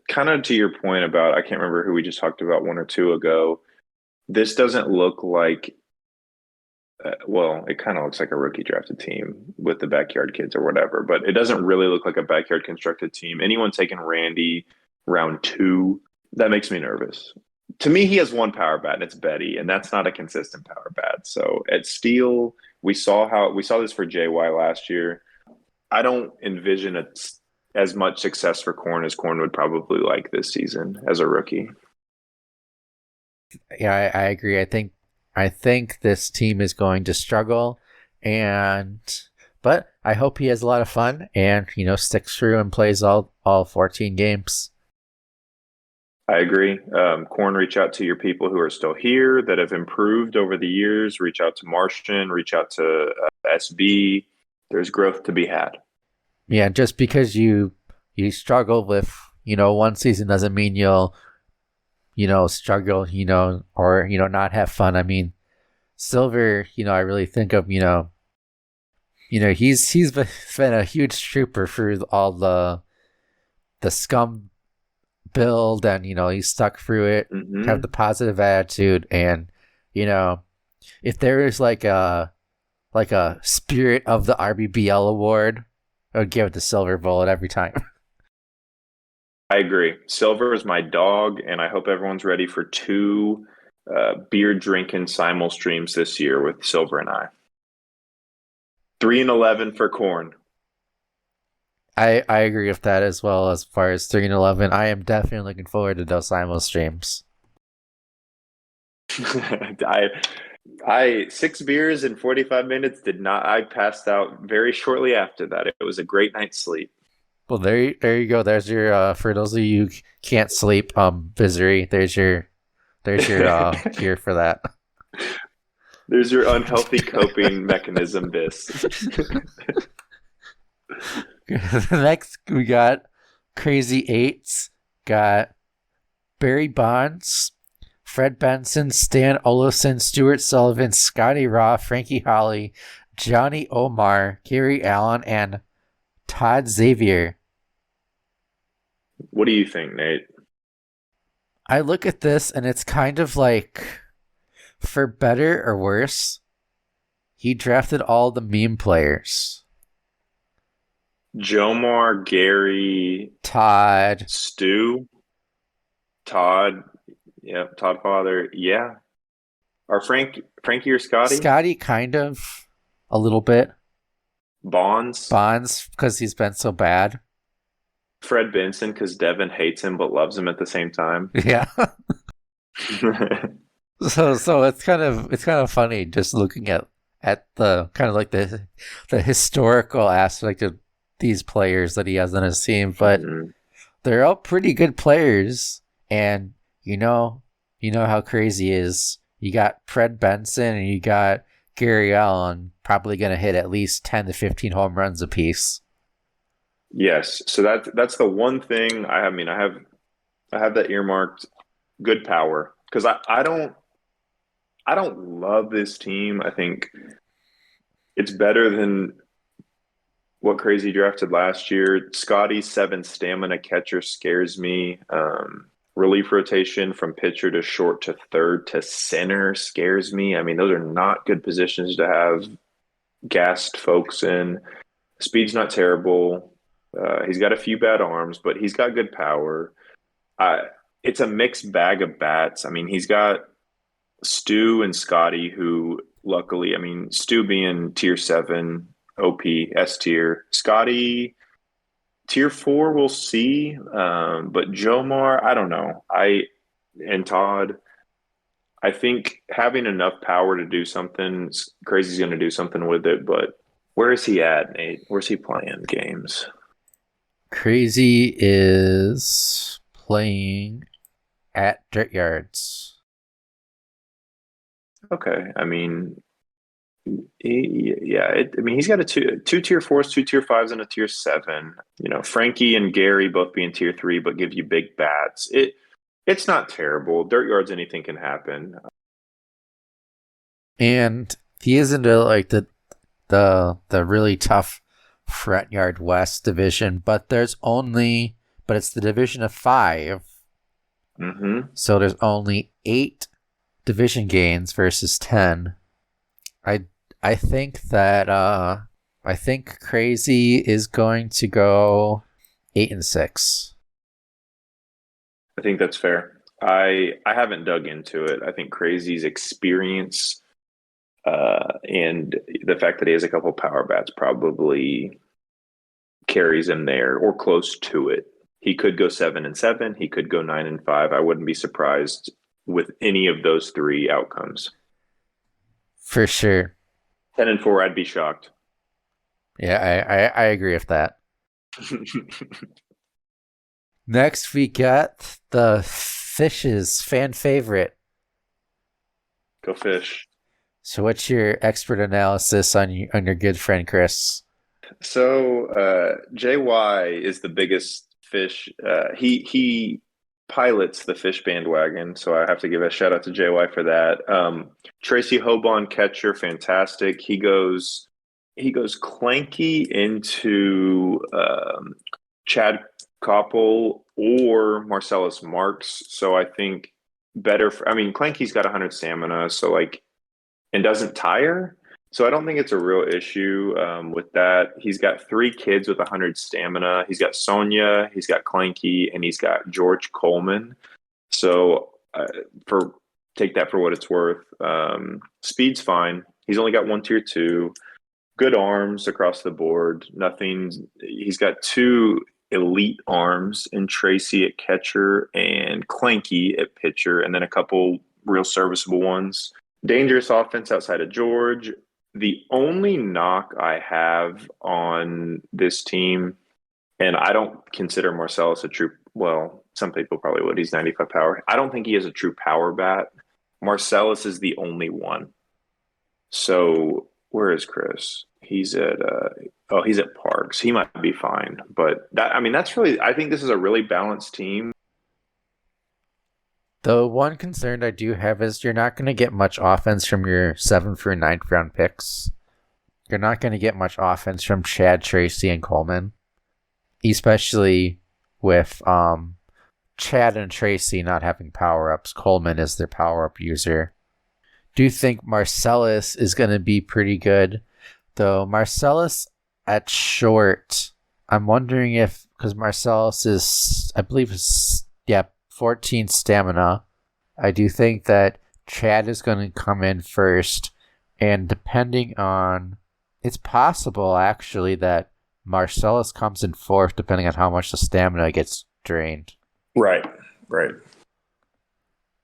kind of to your point about, I can't remember who we just talked about one or two ago. This doesn't look like, well, it kind of looks like a rookie drafted team with the backyard kids or whatever, but it doesn't really look like a backyard constructed team. Anyone taking Randy round two, that makes me nervous. To me, he has one power bat, and it's Betty, and that's not a consistent power bat. So at Steel, we saw this for JY last year. I don't envision as much success for Corn as Corn would probably like this season as a rookie. Yeah, I agree. I think this team is going to struggle, and but I hope he has a lot of fun and sticks through and plays all 14 games. I agree. Corn, reach out to your people who are still here that have improved over the years. Reach out to Martian. Reach out to SB. There's growth to be had. Yeah, just because you struggle with one season doesn't mean you'll struggle or not have fun. I mean, Silver, I really think of he's been a huge trooper through all the scum build, and he stuck through it, have the positive attitude, and if there is like a spirit of the RBBL award, I would give it the Silver Bullet every time. I agree. Silver is my dog, and I hope everyone's ready for two beer drinking simul streams this year with Silver and I. 3-11 for Corn. I agree with that as well. As far as 3-11, I am definitely looking forward to those simul streams. I 6 beers in 45 minutes did not. I passed out very shortly after that. It was a great night's sleep. Well, there you go. There's your for those of you who can't sleep, Visery. There's your cure for that. There's your unhealthy coping mechanism, Bis. Next, we got Crazy Eights. Got Barry Bonds, Fred Benson, Stan Olafson, Stuart Sullivan, Scotty Raw, Frankie Holly, Johnny Omar, Gary Allen, and Todd Xavier. What do you think, Nate? I look at this and it's kind of like, for better or worse, he drafted all the meme players. Jomar, Gary, Todd, Stu, Todd, yeah, Todd Father, yeah. Or Frankie or Scotty? Scotty, kind of, a little bit. Bonds, because he's been so bad. Fred Benson, because Devin hates him but loves him at the same time. Yeah. So it's kind of funny just looking at the kind of like the historical aspect of these players that he has on his team, but they're all pretty good players, and you know how crazy is. You got Fred Benson and you got Gary Allen probably going to hit at least 10 to 15 home runs apiece. Yes, so that's the one thing I have. I mean, I have that earmarked. Good power, because I don't love this team. I think it's better than what Crazy drafted last year. Scotty's 7 stamina catcher scares me. Relief rotation from pitcher to short to third to center scares me. I mean, those are not good positions to have gassed folks in. Speed's not terrible. He's got a few bad arms, but he's got good power. It's a mixed bag of bats. I mean, he's got Stu and Scotty, who luckily, I mean, Stu being tier 7, OP, S tier. Scotty, tier 4, we'll see. But Jomar, I don't know. And Todd, I think having enough power to do something, Crazy's going to do something with it. But where is he at, Nate? Where's he playing games? Crazy is playing at Dirt Yards. Okay, I mean, he's got a two tier 4s, 2 tier 5s, and a tier 7. Frankie and Gary both being tier 3, but give you big bats. It's not terrible. Dirt Yards, anything can happen. And he is into like the really tough Front Yard West division, but it's the division of 5. Mm-hmm. So there's only 8 division gains versus 10. I think that I think Crazy is going to go 8-6. I think that's fair. I haven't dug into it. I think Crazy's experience and the fact that he has a couple power bats probably carries him there or close to it. He could go 7-7. He could go 9-5. I wouldn't be surprised with any of those 3 outcomes. For sure. 10-4, I'd be shocked. Yeah, I agree with that. Next, we got the Fish's fan favorite. Go Fish. So what's your expert analysis on your good friend Chris? So JY is the biggest Fish. He pilots the Fish bandwagon, so I have to give a shout out to JY for that. Tracy Hoban, catcher, fantastic. He goes clanky into Chad Koppel or Marcellus Marks. So I think Clanky's got 100 stamina, so and doesn't tire. So I don't think it's a real issue with that. He's got 3 kids with 100 stamina. He's got Sonia, he's got Clanky, and he's got George Coleman. So take that for what it's worth. Speed's fine. He's only got 1 tier 2. Good arms across the board. He's got 2 elite arms in Tracy at catcher and Clanky at pitcher, and then a couple real serviceable ones. Dangerous offense outside of George. The only knock I have on this team, and I don't consider Marcellus a true, well, some people probably would. He's 95 power. I don't think he has a true power bat. Marcellus is the only one. So where is Chris? He's at he's at Parks. He might be fine, but that's really. I think this is a really balanced team. The one concern I do have is you're not going to get much offense from your 7th through 9th round picks. You're not going to get much offense from Chad, Tracy, and Coleman, especially with Chad and Tracy not having power ups. Coleman is their power up user. Do think Marcellus is going to be pretty good. Though Marcellus at short, I'm wondering if, because Marcellus is, I believe, 14 stamina. I do think that Chad is going to come in first, and depending on, it's possible actually that Marcellus comes in 4th, depending on how much the stamina gets drained. Right.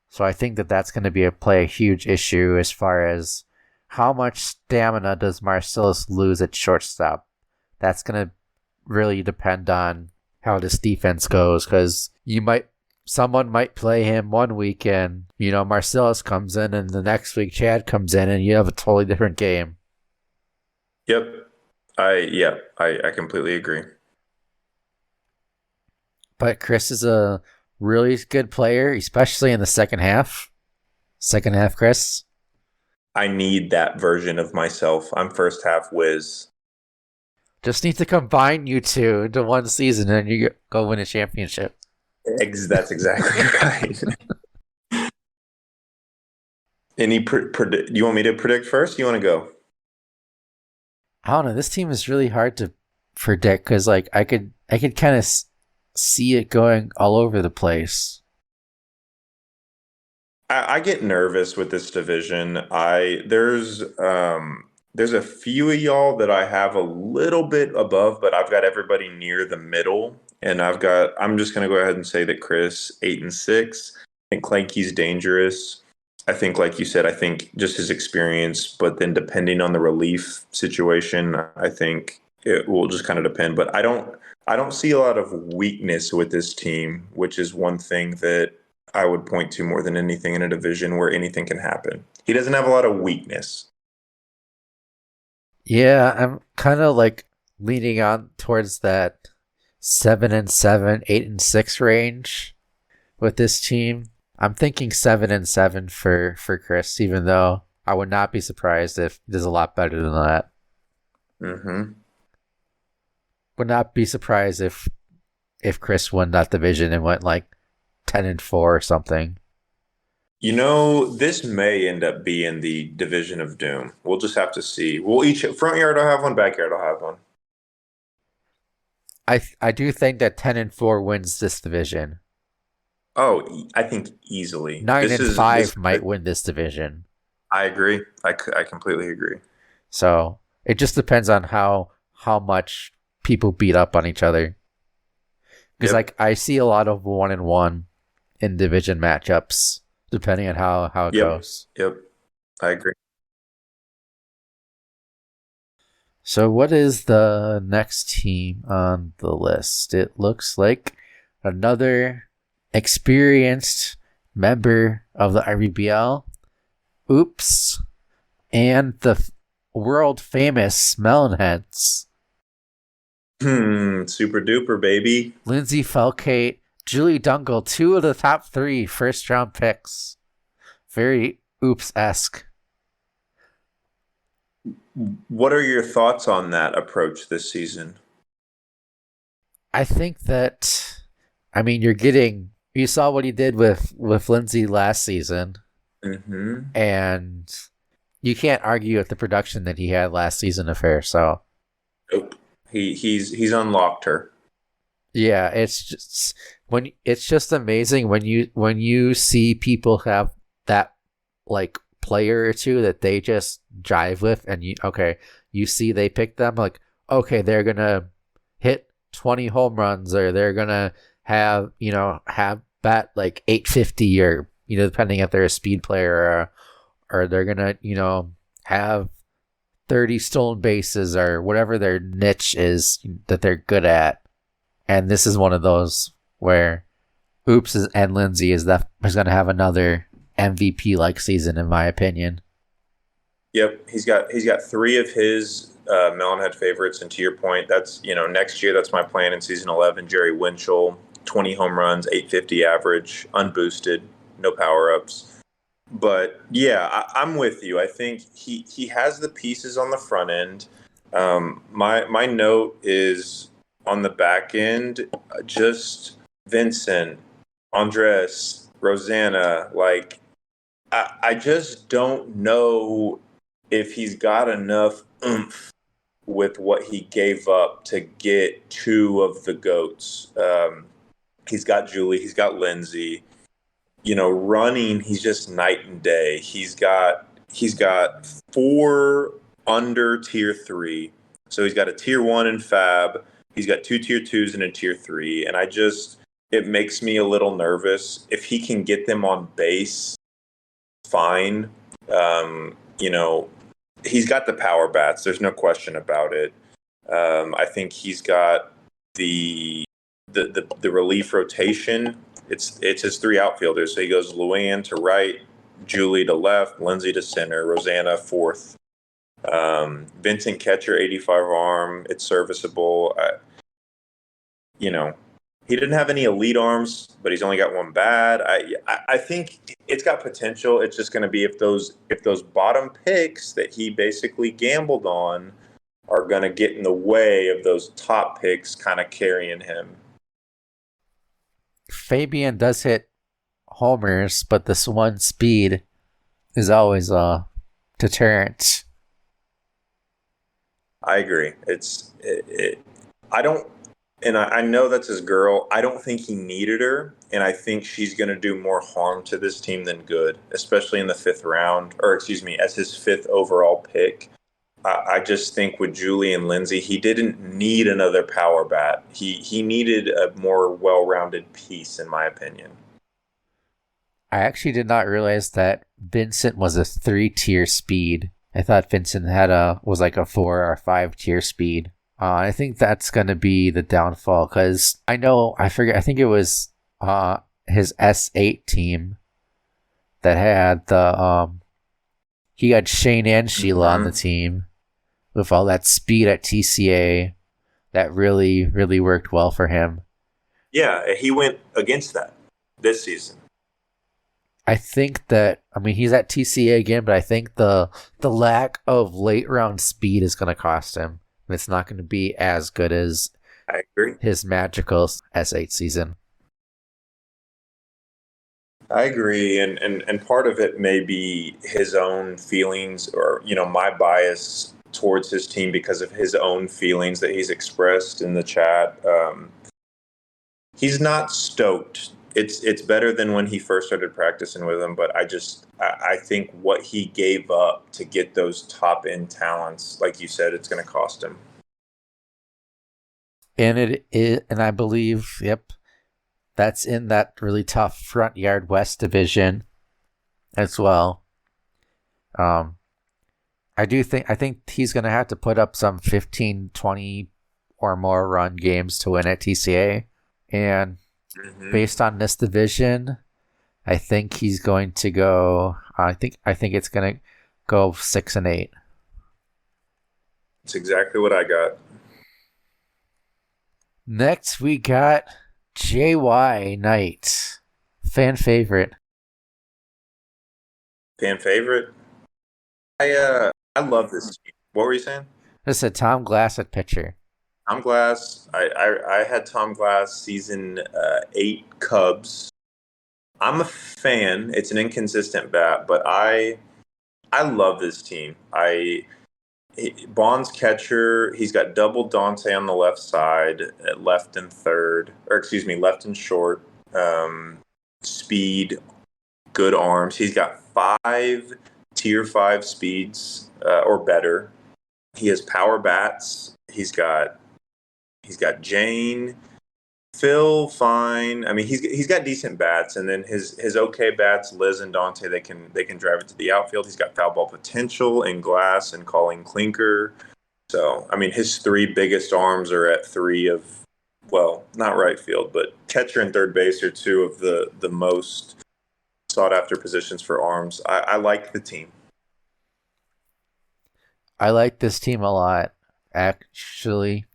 So I think that that's going to play a huge issue as far as how much stamina does Marcellus lose at shortstop. That's going to really depend on how this defense goes, because someone might play him one weekend, Marcellus comes in, and the next week Chad comes in, and you have a totally different game. Yep. I completely agree. But Chris is a really good player, especially in the second half. Second half, Chris. I need that version of myself. I'm first half whiz. Just need to combine you two into one season and you go win a championship. That's exactly right. You want me to predict first? You want to go? I don't know. This team is really hard to predict because I could kind of see it going all over the place. I get nervous with this division. There's a few of y'all that I have a little bit above, but I've got everybody near the middle, and I'm just gonna go ahead and say that Chris 8-6. I think Clanky's dangerous. I think, like you said, just his experience, but then depending on the relief situation, I think it will just kind of depend. But I don't see a lot of weakness with this team, which is one thing that I would point to more than anything in a division where anything can happen. He doesn't have a lot of weakness. Yeah, I'm kind of leaning on towards that 7-7, 8-6 range with this team. I'm thinking 7-7 for Chris, even though I would not be surprised if there's a lot better than that. Mm-hmm. Would not be surprised if Chris won that division and went like 10-4 or something. This may end up being the Division of Doom. We'll just have to see. We'll each front yard will have one, backyard will have one. I do think that 10-4 wins this division. Oh, I think easily. 9-5 might win this division. I agree. I completely agree. So it just depends on how much people beat up on each other. Because like I see a lot of 1-1 in division matchups, depending on how it goes. Yep, I agree. So what is the next team on the list? It looks like another experienced member of the RBBL. Oops. And the world famous Melonheads. Super duper, baby. Lindsay Falkate, Julie Dungle, 2 of the top 3 first round picks. Very oops-esque. What are your thoughts on that approach this season? I think that, you saw what he did with Lindsay last season. Mm-hmm. And you can't argue with the production that he had last season of her, so. Nope. He's unlocked her. Yeah, it's just amazing when you see people have that like player or two that they just jive with, and you see they pick them, like, okay, they're gonna hit 20 home runs, or they're gonna have bat like 850, or depending if they're a speed player, or they're gonna have 30 stolen bases, or whatever their niche is that they're good at. And this is one of those where Oops and Lindsay is going to have another MVP-like season, in my opinion. Yep, he's got 3 of his Melonhead favorites, and to your point, that's next year. That's my plan in season 11. Jerry Winchell, 20 home runs, 850 average, unboosted, no power ups. But yeah, I'm with you. I think he has the pieces on the front end. My note is on the back end, just Vincent, Andres, Rosanna. Like, I just don't know if he's got enough oomph with what he gave up to get 2 of the GOATs. He's got Julie, he's got Lindsay. Running, he's just night and day. He's got 4 under tier 3. So he's got a tier 1 in Fab. He's got 2 tier 2s and a tier 3. And it makes me a little nervous. If he can get them on base, fine. He's got the power bats. There's no question about it. I think he's got the relief rotation. It's his 3 outfielders. So he goes Luann to right, Julie to left, Lindsay to center, Rosanna fourth. Vincent catcher, 85 arm. It's serviceable. He didn't have any elite arms, but he's only got 1 bad. I think it's got potential. It's just going to be if those bottom picks that he basically gambled on are going to get in the way of those top picks kind of carrying him. Fabian does hit homers, but this 1 speed is always a deterrent. I agree. I know that's his girl. I don't think he needed her, and I think she's going to do more harm to this team than good, especially in the 5th round, as his 5th overall pick. I just think with Julie and Lindsay, he didn't need another power bat. He needed a more well-rounded piece, in my opinion. I actually did not realize that Vincent was a 3-tier speed. I thought Vincent was like a 4 or 5-tier speed. I think that's going to be the downfall, because I think it was his S8 team that had he had Shane and Sheila on the team with all that speed at TCA that really, really worked well for him. Yeah, he went against that this season. I think that, I mean, he's at TCA again, but I think the lack of late round speed is going to cost him. It's not going to be as good as I agree. his magical S8 season. I agree, and part of it may be his own feelings, or my bias towards his team because of his own feelings that he's expressed in the chat. He's not stoked. It's better than when he first started practicing with him, but I think what he gave up to get those top end talents, like you said, it's going to cost him. And and I believe, yep, that's in that really tough Front Yard West division as well. I think he's going to have to put up some 15, 20 or more run games to win at TCA. And based on this division, I think he's going to go, I think it's going to go 6-8. That's exactly what I got. Next, we got JY Knight. Fan favorite. Fan favorite? I love this team. What were you saying? This is a Tom Glass at pitcher. Tom Glass. I had Tom Glass season 8 Cubs. I'm a fan. It's an inconsistent bat, but I love this team. Bond's catcher. He's got double Dante on the left side, at left and third, or excuse me, left and short. Speed, good arms. He's got 5 tier 5 speeds or better. He has power bats. He's got Jane, Phil, fine. I mean, he's got decent bats, and then his okay bats, Liz and Dante, they can drive it to the outfield. He's got foul ball potential in Glass and Colleen Clinker. So, I mean, his 3 biggest arms are at 3 of, well, not right field, but catcher and third base are 2 of the most sought after positions for arms. I like the team. I like this team a lot, actually.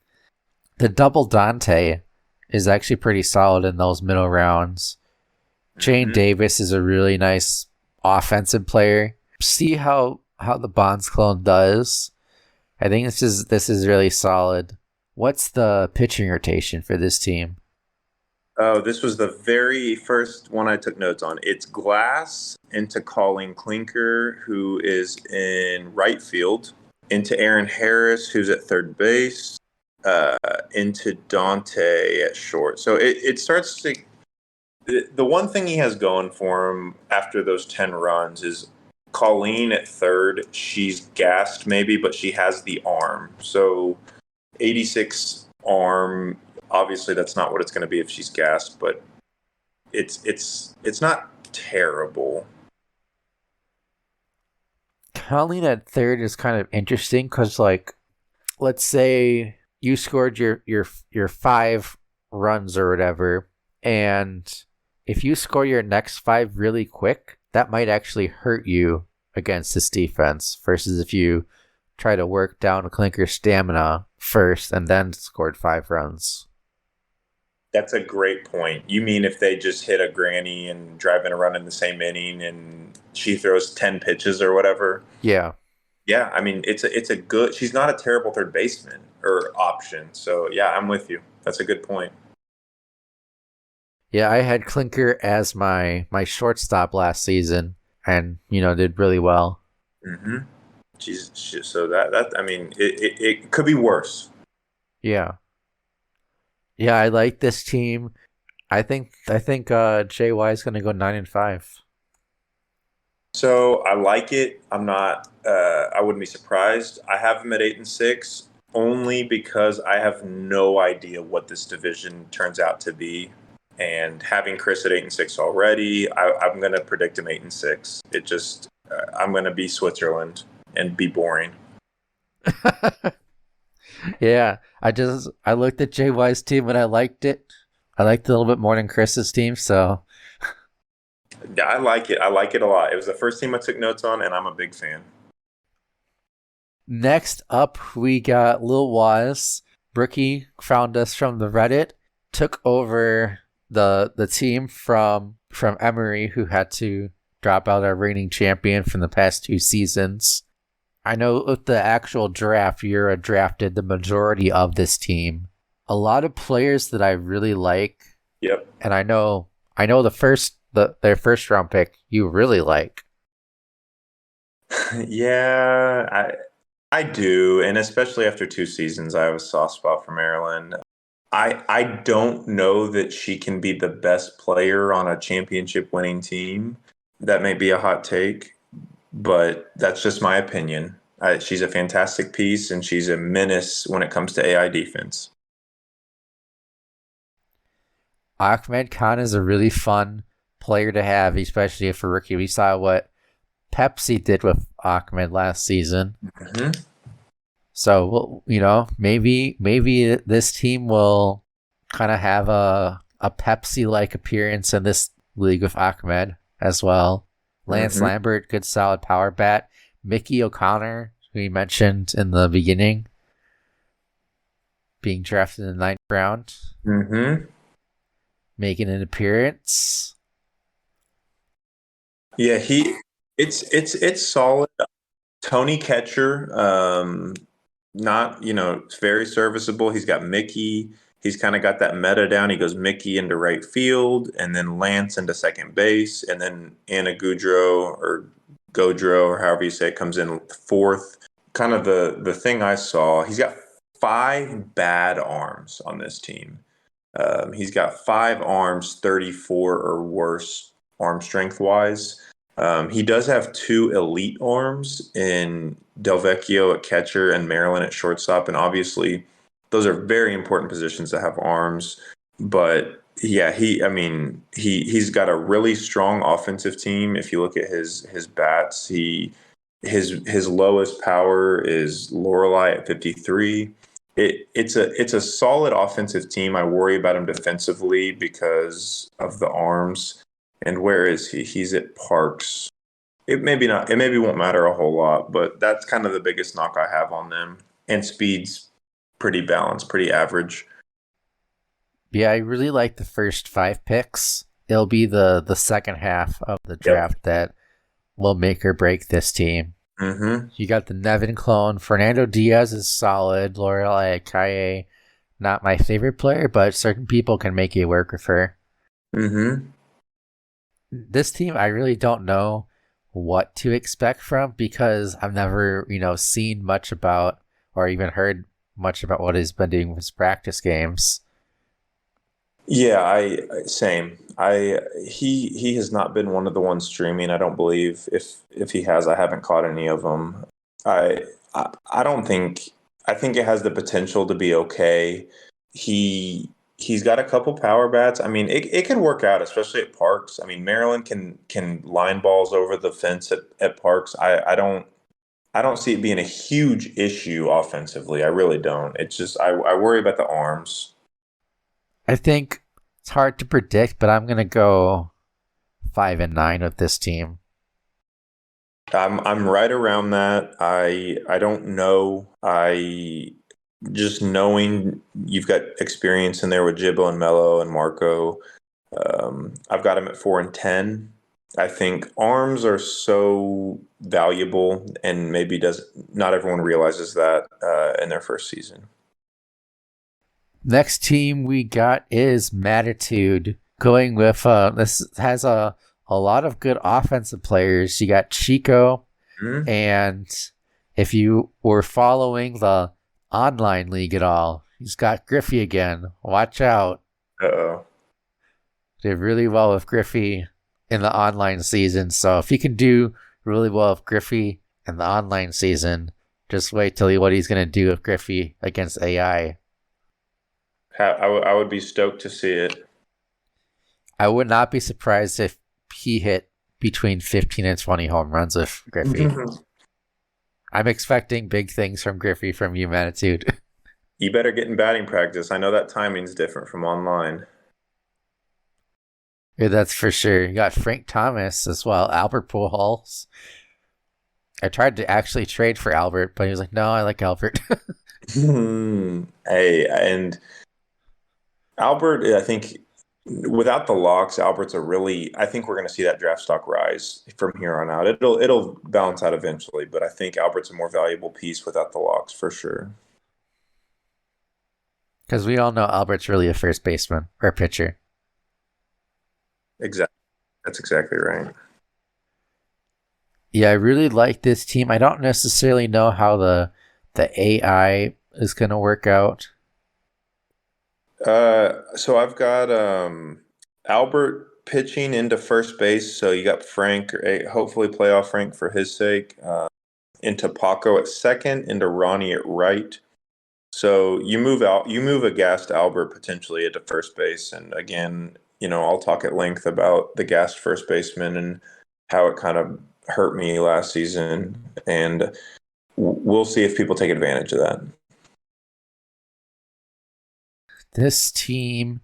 The double Dante is actually pretty solid in those middle rounds. Jane Davis is a really nice offensive player. See how the Bonds clone does. I think this is really solid. What's the pitching rotation for this team? Oh, this was the very first one I took notes on. It's Glass into Colleen Clinker, who is in right field, into Aaron Harris, who's at third base, into Dante at short. So it starts to. The one thing he has going for him after those 10 runs is Colleen at third. She's gassed maybe, but she has the arm. So 86 arm. Obviously, that's not what it's going to be if she's gassed, but it's not terrible. Colleen at third is kind of interesting because, like, let's say you scored your 5 runs or whatever, and if you score your next 5 really quick, that might actually hurt you against this defense versus if you try to work down Clinker's stamina first and then scored 5 runs. That's a great point. You mean if they just hit a granny and drive in a run in the same inning and she throws 10 pitches or whatever? Yeah. Yeah, I mean, it's a good – she's not a terrible third baseman or option. So, yeah, I'm with you. That's a good point. Yeah, I had Clinker as my shortstop last season and, did really well. Mm-hmm. So that I mean, it could be worse. Yeah. Yeah, I like this team. I think JY is going to go 9-5. So I like it. I'm not. I wouldn't be surprised. I have him at 8-6 only because I have no idea what this division turns out to be. And having Chris at 8-6 already, I'm going to predict him 8-6. It just I'm going to be Switzerland and be boring. Yeah, I looked at JY's team and I liked it. I liked it a little bit more than Chris's team, so. Yeah, I like it. I like it a lot. It was the first team I took notes on, and I'm a big fan. Next up, we got Lil Waz. Brookie found us from the Reddit, took over the team from Emery, who had to drop out our reigning champion from the past 2 seasons. I know with the actual draft, Euro drafted the majority of this team. A lot of players that I really like. Yep. And I know their first round pick you really like. Yeah, I do, and especially after 2 seasons, I have a soft spot for Maryland. I don't know that she can be the best player on a championship winning team. That may be a hot take, but that's just my opinion. She's a fantastic piece, and she's a menace when it comes to AI defense. Ahmed Khan is a really fun player to have, especially if a rookie. We saw what Pepsi did with Ahmed last season. Mm-hmm. So, maybe this team will kind of have a Pepsi-like appearance in this league with Ahmed as well. Lance Lambert, good solid power bat. Mickey O'Connor, who you mentioned in the beginning, being drafted in the 9th round. Mm-hmm. Making an appearance. Yeah, it's solid. Tony Catcher, not, it's very serviceable. He's got Mickey. He's kind of got that meta down. He goes Mickey into right field, and then Lance into second base, and then Anna Goudreau or Godreau, or however you say it, comes in fourth. Kind of the thing I saw, he's got 5 bad arms on this team. He's got 5 arms, 34 or worse arm strength wise. He does have 2 elite arms in Delvecchio at catcher and Maryland at shortstop, and obviously those are very important positions to have arms. But yeah, he's got a really strong offensive team. If you look at his bats, his lowest power is Lorelei at 53. It's a solid offensive team. I worry about him defensively because of the arms. And where is he? He's at Parks. It maybe won't matter a whole lot, but that's kind of the biggest knock I have on them. And speed's pretty balanced, pretty average. Yeah, I really like the first 5 picks. It'll be the second half of the draft that will make or break this team. Mm-hmm. You got the Nevin clone. Fernando Diaz is solid. Lorelei Akaye, not my favorite player, but certain people can make it work with her. Mm-hmm. This team, I really don't know what to expect from because I've never, seen much about or even heard much about what he's been doing with his practice games. Yeah, same. He has not been one of the ones streaming. I don't believe. If he has, I haven't caught any of them. I don't think. I think it has the potential to be okay. He's got a couple power bats. I mean, it can work out, especially at Parks. I mean, Maryland can line balls over the fence at Parks. I don't see it being a huge issue offensively. I really don't. It's just I worry about the arms. I think it's hard to predict, but I'm gonna go 5-9 with this team. I'm right around that. I don't know. Just knowing you've got experience in there with Jibbo and Mello and Marco. I've got him at 4-10. I think arms are so valuable, and maybe not everyone realizes that in their first season. Next team we got is Matitude, going with this has a lot of good offensive players. You got Chico, and if you were following the online league at all, he's got Griffey again. Watch out. Uh-oh. Did really well with Griffey in the online season, so if he can do really well with Griffey in the online season, just wait till what he's going to do with Griffey against AI. I would be stoked to see it. I would not be surprised if he hit between 15 and 20 home runs with Griffey. I'm expecting big things from Griffey from Matitude. You better get in batting practice. I know that timing's different from online. Yeah, that's for sure. You got Frank Thomas as well, Albert Pujols. I tried to actually trade for Albert, but he was like, no, I like Albert. Hey, and Albert, I think Without the locks, Albert's a really. I think we're going to see that draft stock rise from here on out. It'll balance out eventually, but I think Albert's a more valuable piece without the locks for sure. Because we all know Albert's really a first baseman or pitcher. Exactly, that's exactly right. Yeah, I really like this team. I don't necessarily know how the AI is going to work out. So I've got Albert pitching into first base. So you got Frank, hopefully playoff Frank for his sake. Into Paco at second, into Ronnie at right. So you move a gassed Albert potentially into first base, and again, I'll talk at length about the gassed first baseman and how it kind of hurt me last season, and we'll see if people take advantage of that. This team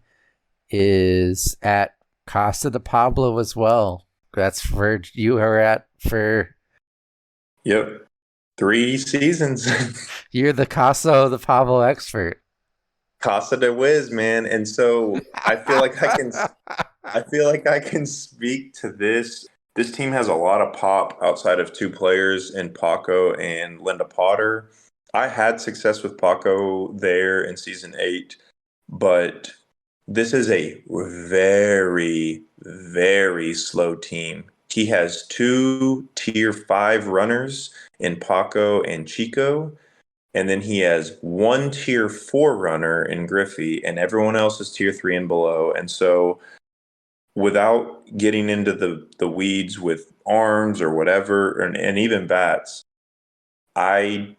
is at Casa de Pablo as well. That's where you are at for. Yep, 3 seasons. You're the Casa de Pablo expert. Casa de Wiz, man, and so I feel like I can speak to this. This team has a lot of pop outside of two players in Paco and Linda Potter. I had success with Paco there in season 8, but this is a very, very slow team. He has 2 tier 5 runners in Paco and Chico, and then he has 1 tier 4 runner in Griffey, and everyone else is tier 3 and below. And so, without getting into the weeds with arms or whatever, and even bats, I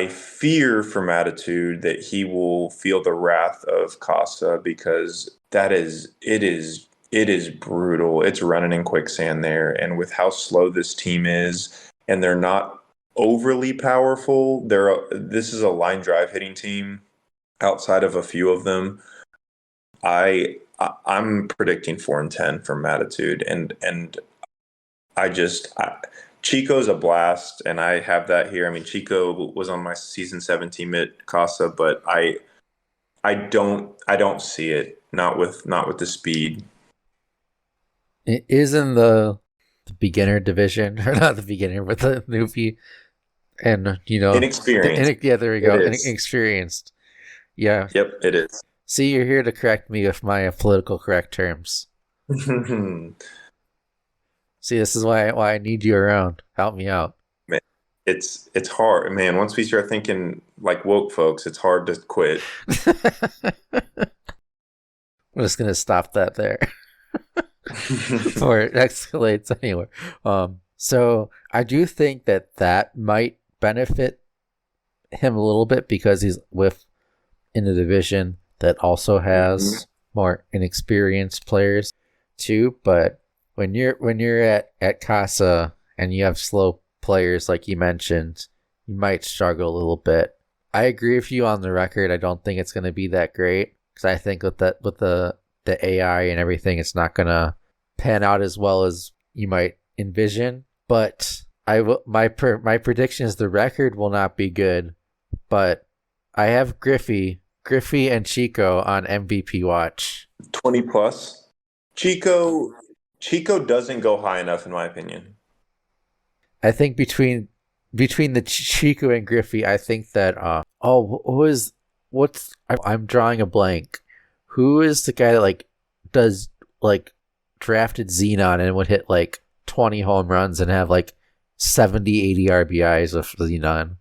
fear from attitude that he will feel the wrath of Casa, because it is brutal. It's running in quicksand there, and with how slow this team is, and they're not overly powerful. This is a line drive hitting team. Outside of a few of them, I'm predicting 4-10 from attitude, and Chico's a blast, and I have that here. I mean, Chico was on my season 7 team at Casa, but I don't see it. Not with the speed. It is in the beginner division, or not the beginner, but the newbie, and Inexperienced. yeah, there we go. Inexperienced. Yeah. Yep, it is. See, you're here to correct me with my political correct terms. See, this is why I need you around. Help me out. Man, it's hard, man. Once we start thinking like woke folks, it's hard to quit. I'm just gonna stop that there before it escalates anywhere. So I do think that might benefit him a little bit, because he's in a division that also has more inexperienced players too. But when you're at Casa and you have slow players like you mentioned, you might struggle a little bit. I agree with you on the record. I don't think it's going to be that great, because I think with the AI and everything, it's not going to pan out as well as you might envision. But my prediction is the record will not be good, but I have Griffey and Chico on MVP watch. 20 plus. Chico doesn't go high enough, in my opinion. I think between the Chico and Griffey, I think that I'm drawing a blank. Who is the guy that drafted Xenon and would hit 20 home runs and have 70, 80 RBIs with Xenon?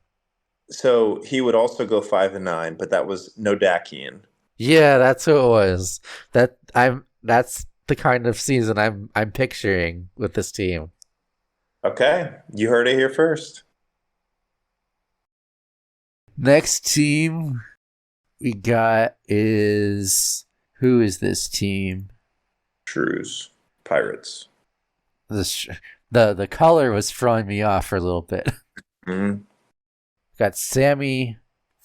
So he would also go 5-9, but that was Nodakian. Yeah, that's who it was. That's the kind of season I'm picturing with this team. Okay, you heard it here first. Next team we got is, who is this team? Shrews, Pirates. The color was throwing me off for a little bit. Mm-hmm. Got Sammy,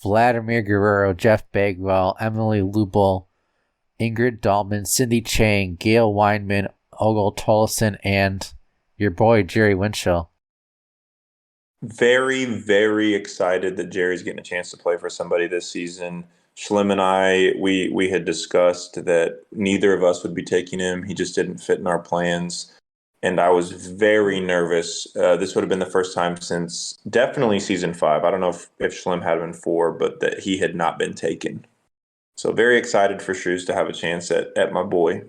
Vladimir Guerrero, Jeff Bagwell, Emily Lubel, Ingrid Dahlman, Cindy Chang, Gail Weinman, Ogle Tolleson, and your boy Jerry Winchell. Very, very excited that Jerry's getting a chance to play for somebody this season. Schlim and I, we had discussed that neither of us would be taking him. He just didn't fit in our plans. And I was very nervous. This would have been the first time since definitely season 5. I don't know if Schlim had been 4, but that he had not been taken. So very excited for Shoes to have a chance at my boy.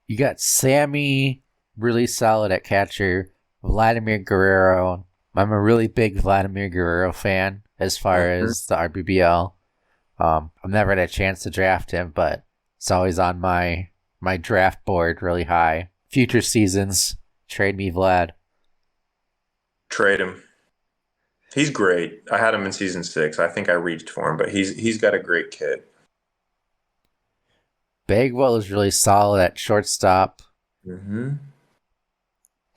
You got Sammy, really solid at catcher. Vladimir Guerrero. I'm a really big Vladimir Guerrero fan as far as the RBBL. I've never had a chance to draft him, but it's always on my draft board really high. Future seasons, trade me Vlad. Trade him. He's great. I had him in season 6. I think I reached for him, but he's got a great kid. Bagwell is really solid at shortstop. Mm-hmm.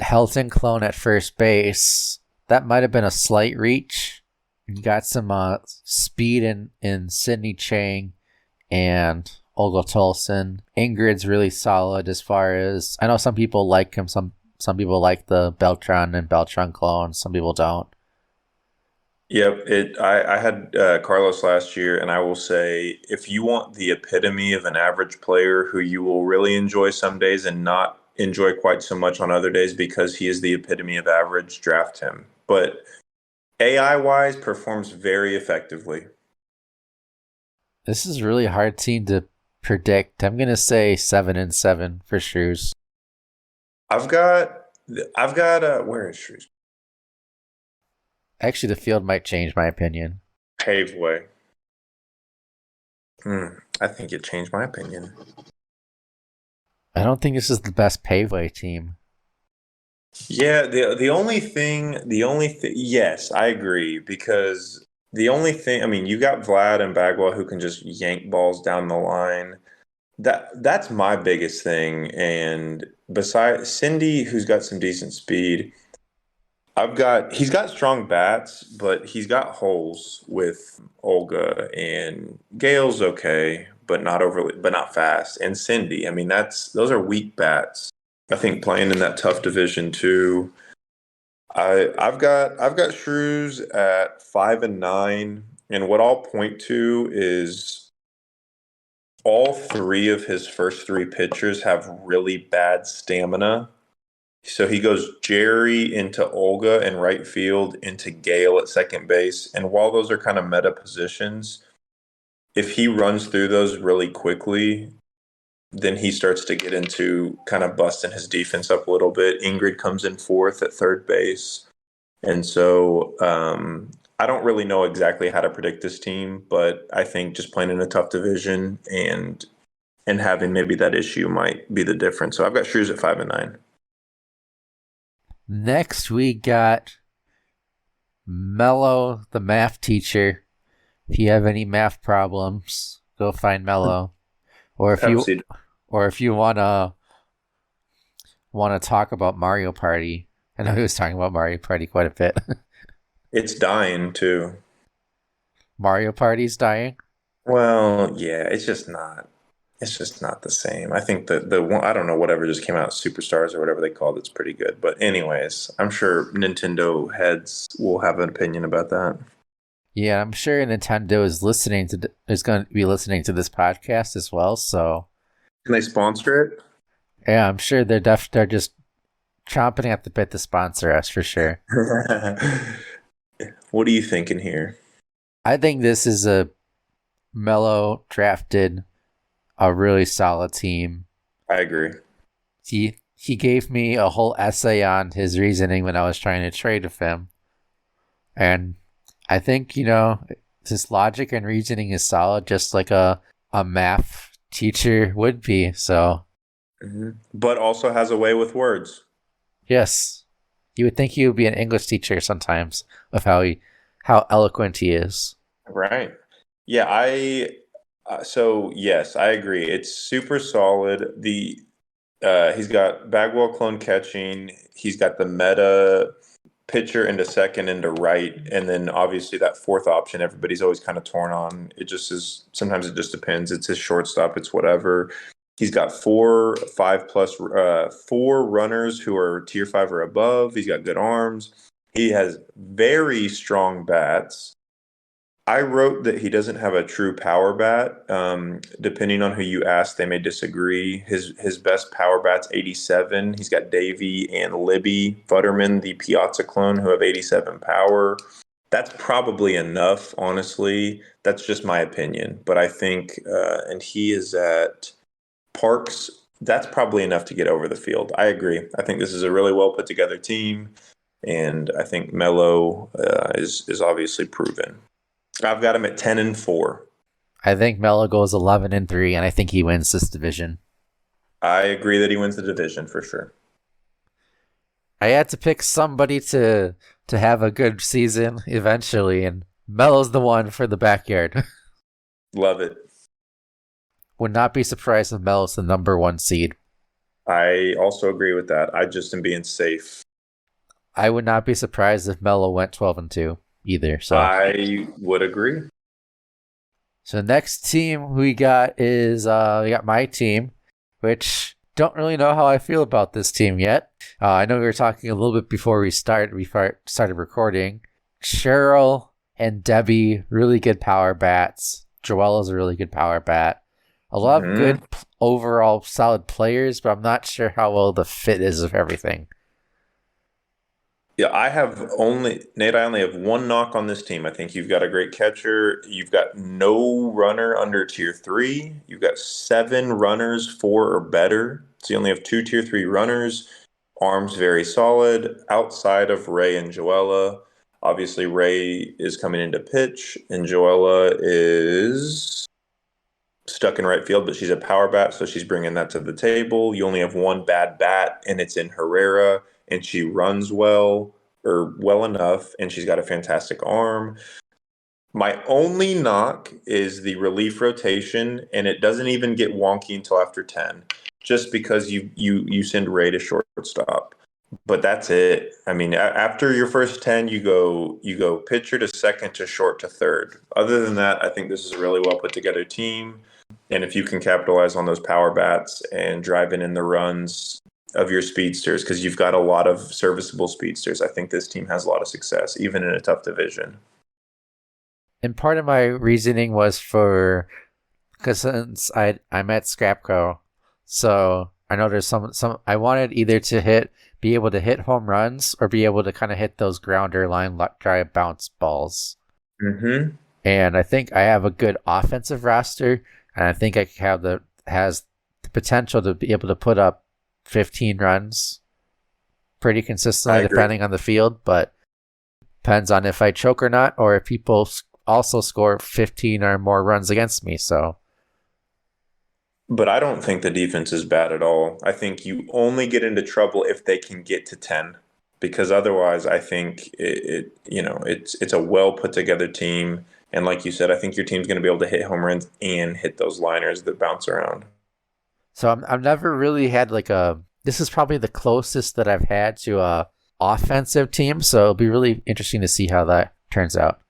Helton clone at first base. That might have been a slight reach. You got some speed in Sidney Chang and Olga Tolson. Ingrid's really solid as far as I know. Some people like him. Some people like the Beltran and Beltran clones. Some people don't. Yep. I had Carlos last year, and I will say if you want the epitome of an average player who you will really enjoy some days and not enjoy quite so much on other days because he is the epitome of average, draft him. But AI wise, performs very effectively. This is a really hard team to predict. I'm gonna say 7-7 for Shrews. I've got where is Shrewsbury? Actually, the field might change my opinion. Paved way. I think it changed my opinion. I don't think this is the best paveway team. Yeah, the only thing, yes, I agree because the only thing, I mean, you got Vlad and Bagwell who can just yank balls down the line. That's my biggest thing. And besides Cindy, who's got some decent speed, he's got strong bats, but he's got holes with Olga and Gail's okay, but not overly, but not fast. And Cindy, I mean, those are weak bats. I think playing in that tough division too. I've got Shrews at 5-9, and what I'll point to is all 3 of his first 3 pitchers have really bad stamina. So he goes Jerry into Olga in right field, into Gale at second base. And while those are kind of meta positions, if he runs through those really quickly, then he starts to get into kind of busting his defense up a little bit. Ingrid comes in 4th at third base. And so I don't really know exactly how to predict this team, but I think just playing in a tough division and having maybe that issue might be the difference. So I've got Shrews at 5-9. Next, we got Mello, the math teacher. If you have any math problems, go find Mello. Or if you wanna talk about Mario Party. I know he was talking about Mario Party quite a bit. It's dying too. Mario Party's dying? Well, yeah, it's just not. It's just not the same. I think the one, I don't know, whatever just came out, Superstars or whatever they called it's pretty good. But anyways, I'm sure Nintendo heads will have an opinion about that. Yeah, I'm sure Nintendo is going to be listening to this podcast as well. So Can they sponsor it? yeah, I'm sure they're just chomping at the bit to sponsor us for sure. What are you thinking here? I think this is a Mello drafted a really solid team. I agree. He gave me a whole essay on his reasoning when I was trying to trade with him. And I think, his logic and reasoning is solid, just like a math teacher would be. So, But also has a way with words. yes, you would think he would be an English teacher sometimes of how eloquent he is. Right. Yeah, so yes, I agree. It's super solid. He's got Bagwell clone catching. He's got the meta pitcher into second into right, and then obviously that 4th option everybody's always kind of torn on. It just is. Sometimes it just depends. It's his shortstop. It's whatever. He's got 4 5+ 4 runners who are tier 5 or above. He's got good arms. He has very strong bats. I wrote that he doesn't have a true power bat. Depending on who you ask, they may disagree. His best power bat's 87. He's got Davey and Libby Futterman, the Piazza clone, who have 87 power. That's probably enough, honestly. That's just my opinion. But I think, and he is at Parks, that's probably enough to get over the field. I agree. I think this is a really well put together team, and I think Melo is obviously proven. I've got him at 10-4. I think Melo goes 11-3, and I think he wins this division. I agree that he wins the division for sure. I had to pick somebody to have a good season eventually, and Melo's the one for the backyard. Love it. Would not be surprised if Melo's the number 1 seed. I also agree with that. I just am being safe. I would not be surprised if Melo went 12-2 either. So I would agree. So next team we got is we got my team, which don't really know how I feel about this team yet. I know we were talking a little bit before we started recording. Cheryl and Debbie, really good power bats. Joella's a really good power bat. A lot of good overall solid players, but I'm not sure how well the fit is of everything. Yeah, Nate, I only have one knock on this team. I think you've got a great catcher. You've got no runner under tier 3. You've got 7 runners, 4 or better. So you only have 2 tier 3 runners. Arms very solid. Outside of Ray and Joella, obviously Ray is coming into pitch, and Joella is stuck in right field, but she's a power bat, so she's bringing that to the table. You only have one bad bat, and it's in Herrera, and she runs well enough, and she's got a fantastic arm. My only knock is the relief rotation, and it doesn't even get wonky until after 10, just because you send Ray to shortstop. But that's it. I mean, after your first 10, you go pitcher to second to short to third. Other than that, I think this is a really well put together team. And if you can capitalize on those power bats and driving in the runs of your speedsters, because you've got a lot of serviceable speedsters, I think this team has a lot of success, even in a tough division. And part of my reasoning was because since I'm at Scrapco, so I know there's some I wanted either to be able to hit home runs or be able to kind of hit those grounder line drive bounce balls. Mm-hmm. And I think I have a good offensive roster, and I think I has the potential to be able to put up 15 runs pretty consistently depending on the field, but depends on if I choke or not, or if people also score 15 or more runs against me. But I don't think the defense is bad at all. I think you only get into trouble if they can get to 10, because otherwise I think it's a well put together team. And like you said, I think your team's going to be able to hit home runs and hit those liners that bounce around. So I've never really had this is probably the closest that I've had to a offensive team. So it'll be really interesting to see how that turns out.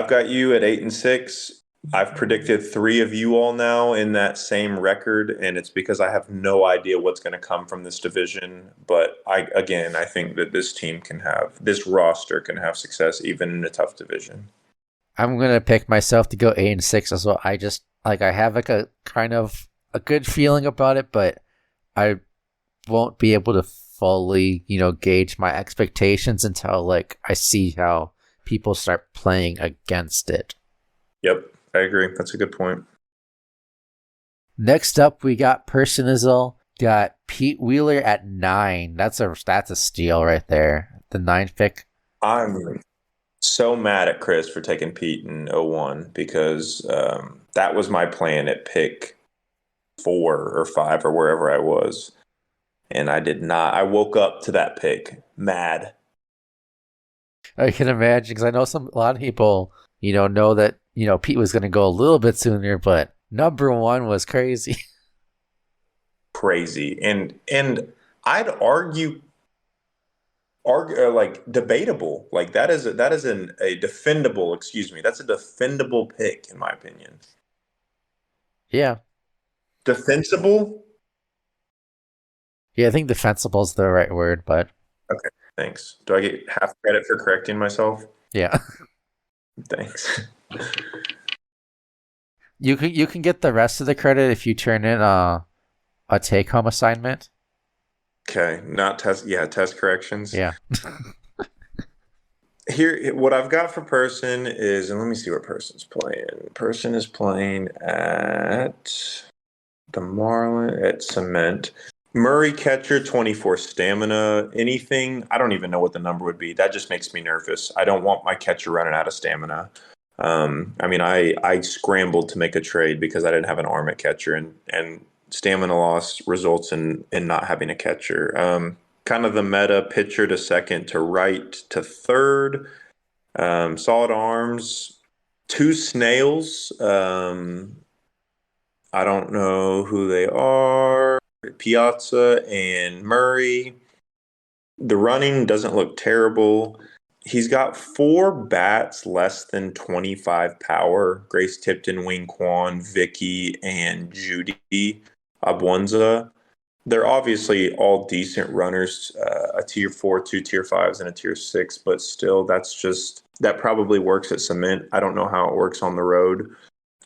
I've got you at 8-6. I've predicted 3 of you all now in that same record, and it's because I have no idea what's going to come from this division. But I think that this roster can have success even in a tough division. I'm gonna pick myself to go 8-6 as well. I just I have a kind of a good feeling about it, but I won't be able to fully gauge my expectations until I see how people start playing against it. Yep, I agree. That's a good point. Next up, we got Personazel. Got Pete Wheeler at 9. That's a steal right there. The 9th pick. I'm so mad at Chris for taking Pete in 01 because that was my plan at pick 4 or 5 or wherever I was. And I did not. I woke up to that pick mad. I can imagine, because I know a lot of people, know that, Pete was going to go a little bit sooner, but number 1 was crazy. Crazy. And I'd argue debatable. Like that is a defendable, that's a defendable pick in my opinion. Yeah. Defensible? Yeah, I think defensible is the right word, but okay, thanks. Do I get half credit for correcting myself? Yeah. Thanks. You can get the rest of the credit if you turn in a take home assignment. Okay, not test. Yeah, test corrections. Yeah. Here, what I've got for Person is, and let me see what Person's playing. Person is playing at the Marlin at Cement. Murray catcher, 24 stamina. Anything? I don't even know what the number would be. That just makes me nervous. I don't want my catcher running out of stamina. I mean, I scrambled to make a trade because I didn't have an arm at catcher, and stamina loss results in not having a catcher. Kind of the meta: pitcher to second to right to third. Solid arms, two snails. I don't know who they are. Piazza and Murray. The running doesn't look terrible. He's got four bats less than 25 power. Grace Tipton, Wing Quan, Vicky, and Judy Abwanza. They're obviously all decent runners, a tier 4, two tier 5s, and a tier 6, but still, that probably works at Cement. I don't know how it works on the road.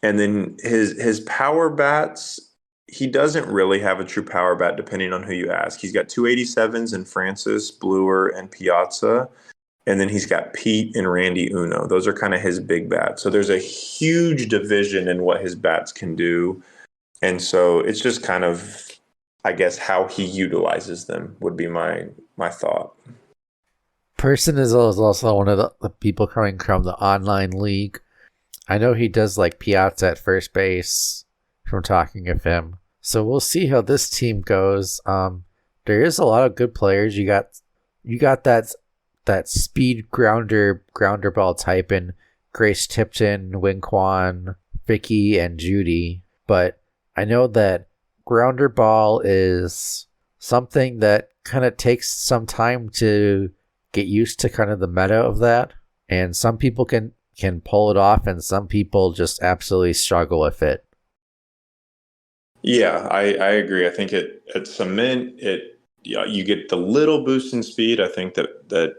And then his power bats, he doesn't really have a true power bat depending on who you ask. He's got 287s in Francis, Bluer, and Piazza. And then he's got Pete and Randy Uno. Those are kind of his big bats. So there's a huge division in what his bats can do. And so it's just kind of, I guess, how he utilizes them would be my thought. Person is also one of the people coming from the online league. I know he does like Piazza at first base from talking of him. So we'll see how this team goes. There is a lot of good players. You got that speed grounder ball type in Grace Tipton, Wing Quan, Vicky, and Judy. But I know that grounder ball is something that kind of takes some time to get used to, kind of the meta of that. And some people can pull it off, and some people just absolutely struggle with it. Yeah, I agree. I think at Cement, you get the little boost in speed. I think that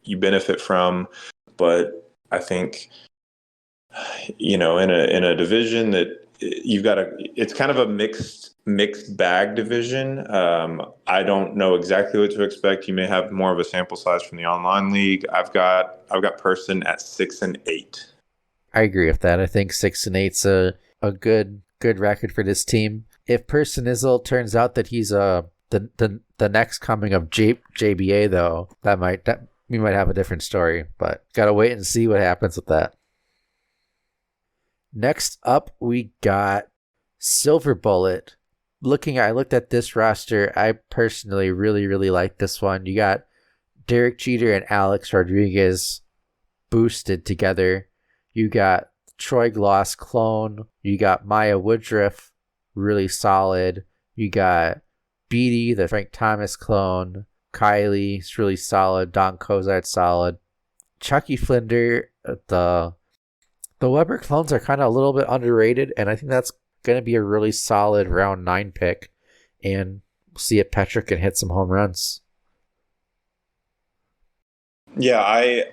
you benefit from, but I think in a division that you've got it's kind of a mixed bag division. I don't know exactly what to expect. You may have more of a sample size from the online league. I've got Person at 6-8. I agree with that. I think 6-8's a good record for this team. If Person Izzle turns out that he's the next coming of JBA, though, that we might have a different story. But gotta wait and see what happens with that. Next up, we got Silver Bullet. I looked at this roster. I personally really, really like this one. You got Derek Jeter and Alex Rodriguez boosted together. You got Troy Gloss clone. You got Maya Woodruff, really solid. You got Beatty, the Frank Thomas clone. Kylie's really solid. Don Kozart's solid. Chucky Flinder, the Weber clones are kind of a little bit underrated, and I think that's going to be a really solid round 9 pick. And we'll see if Petra can hit some home runs. Yeah,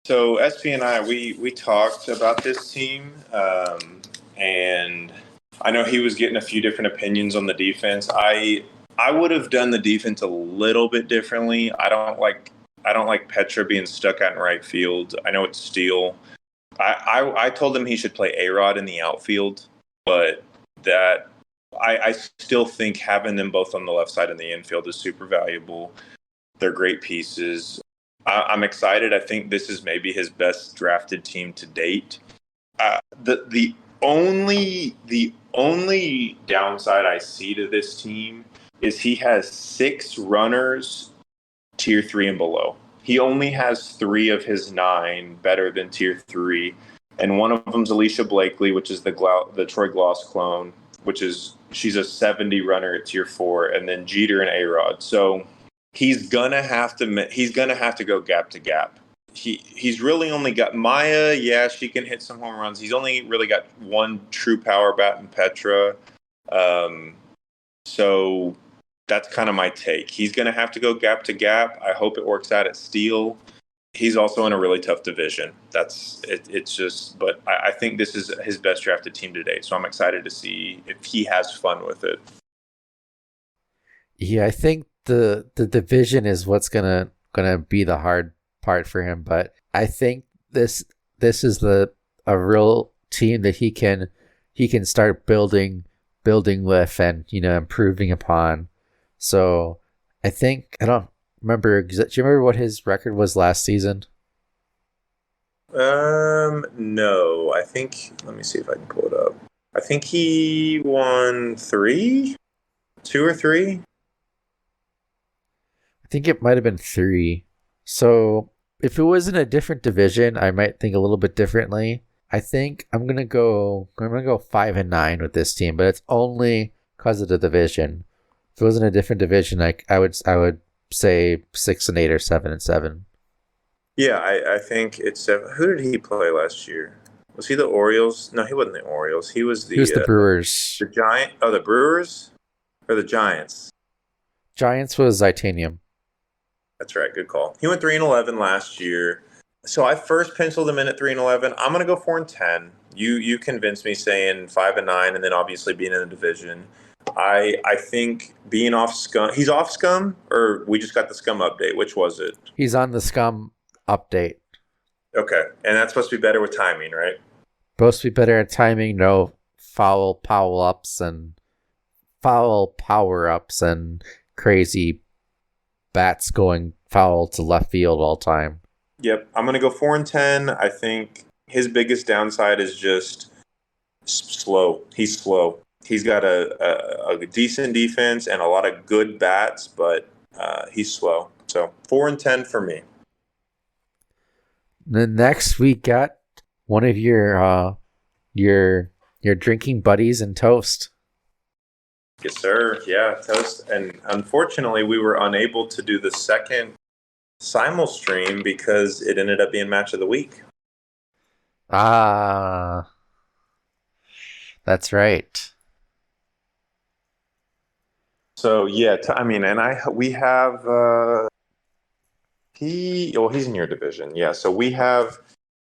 so SP and I we talked about this team, and I know he was getting a few different opinions on the defense. I would have done the defense a little bit differently. I don't like Petra being stuck out in right field. I know it's Steele. I told him he should play A-Rod in the outfield, but that I still think having them both on the left side in the infield is super valuable. They're great pieces. I'm excited. I think this is maybe his best drafted team to date. The only downside I see to this team is he has 6 runners tier 3 and below. He only has 3 of his 9 better than tier 3, and one of them's Alicia Blakely, which is the Troy Gloss clone, she's a 70 runner at tier 4, and then Jeter and A-Rod. So he's gonna have to go gap to gap. He's really only got Maya. Yeah, she can hit some home runs. He's only really got one true power bat in Petra. So that's kind of my take. He's going to have to go gap to gap. I hope it works out at Steele. He's also in a really tough division. That's it. It's just, but I think this is his best drafted team to date. So I'm excited to see if he has fun with it. Yeah, I think the division is what's gonna be the hard part for him, but I think this is the a real team that he can start building with and improving upon. So I think I don't remember. Do you remember what his record was last season? No, I think, let me see if I can pull it up. I think he won two or three. I think it might have been 3. So if it was in a different division, I might think a little bit differently. I think I'm gonna go 5-9 with this team, but it's only because of the division. If it was in a different division, I would say 6-8 or 7-7. Yeah, I think it's who did he play last year? Was he the Orioles? No, he wasn't the Orioles. He was He was the the Brewers. Giant. Oh, the Brewers or the Giants. Giants was Titanium. That's right. Good call. He went 3-11 last year. So I first penciled him in at 3-11. I'm gonna go 4-10. You convinced me saying 5-9, and then obviously being in the division. I think being off scum. He's off scum, or we just got the scum update. Which was it? He's on the Scum update. Okay, and that's supposed to be better with timing, right? Supposed to be better at timing. No foul power ups and crazy bats going foul to left field all time. Yep, I'm gonna go 4-10. I think his biggest downside is just slow. He's slow. He's got a decent defense and a lot of good bats, but he's slow. So 4-10 for me. The next we got one of your drinking buddies and Toast. Yes, sir. Yeah, toast. And unfortunately, we were unable to do the second simul stream because it ended up being match of the week. Ah, that's right. So yeah, I mean, and we have he's in your division. Yeah, so we have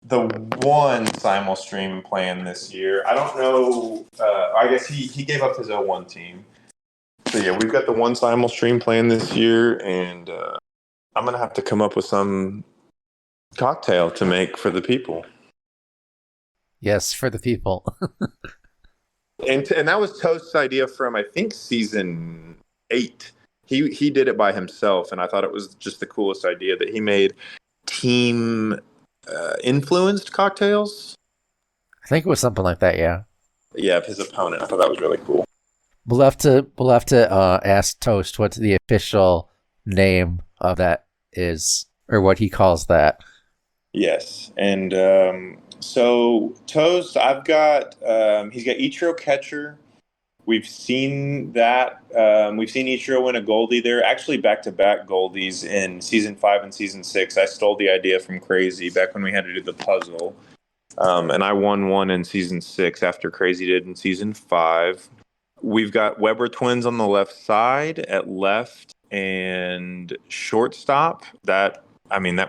the one simul stream plan this year. I don't know. I guess he gave up his 0-1 team. So yeah, we've got the one simul stream plan this year, and I'm gonna have to come up with some cocktail to make for the people. Yes, for the people. And that was Toast's idea from, I think, season 8. He did it by himself, and I thought it was just the coolest idea that he made team influenced cocktails. I think it was something like that. Yeah. Yeah, of his opponent. I thought that was really cool. We'll have to ask Toast what the official name of that is, or what he calls that. Yes, and so Toast, I've got he's got Ichiro Catcher. We've seen that. We've seen Ichiro win a Goldie. They're actually back-to-back Goldies in Season 5 and Season 6. I stole the idea from Crazy back when we had to do the puzzle. And I won one in Season 6 after Crazy did in Season 5. We've got Weber twins on the left side at left and shortstop. That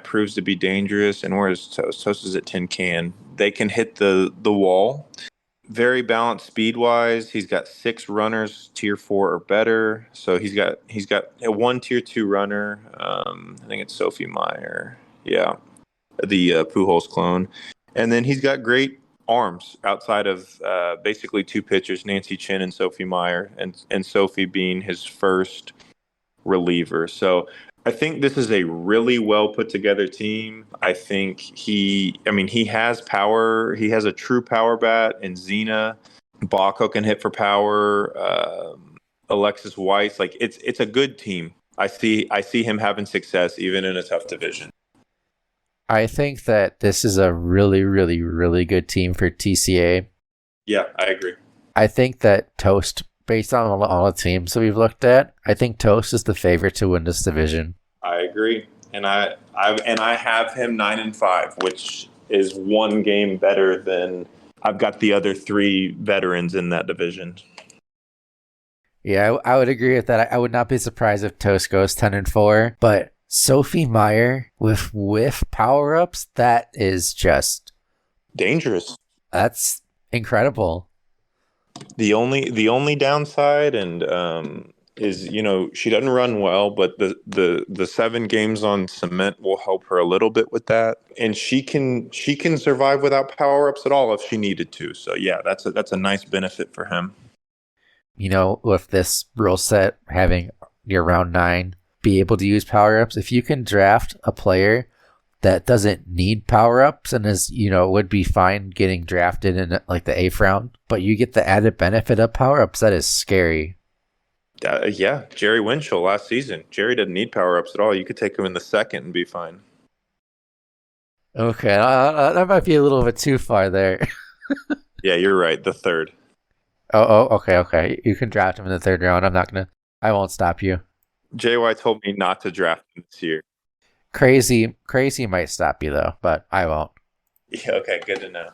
proves to be dangerous. And where's Toast? Toast is at Tin Can. They can hit the wall. Very balanced speed wise. He's got 6 runners, tier 4 or better. So he's got a 1 tier 2 runner. I think it's Sophie Meyer. Yeah, the Pujols clone. And then he's got great arms outside of basically 2 pitchers, Nancy Chin and Sophie Meyer, and Sophie being his first reliever. So I think this is a really well put together team. I think he has power. He has a true power bat in Xena. Baco can hit for power. Alexis Weiss, like it's a good team. I see him having success even in a tough division. I think that this is a really, really, really good team for TCA. Yeah, I agree. I think that Toast, based on all the teams that we've looked at, I think Toast is the favorite to win this division. I agree, and I have him 9-5, which is 1 game better than I've got the other 3 veterans in that division. Yeah, I would agree with that. I would not be surprised if Toast goes 10-4, but Sophie Meyer with power-ups, that is just Dangerous. that's incredible. The only downside and is she doesn't run well, but the 7 games on cement will help her a little bit with that, and she can survive without power ups at all if she needed to. So yeah, that's a nice benefit for him. With this rule set having your round 9 be able to use power-ups, if you can draft a player that doesn't need power-ups and is, would be fine getting drafted in like the 8th round, but you get the added benefit of power-ups, that is scary. Yeah, Jerry Winchell last season. Jerry didn't need power ups at all. You could take him in the 2nd and be fine. Okay, that might be a little bit too far there. Yeah, you're right. The 3rd. Okay. You can draft him in the 3rd round. I won't stop you. JY told me not to draft him this year. Crazy might stop you though, but I won't. Yeah, okay, good to know.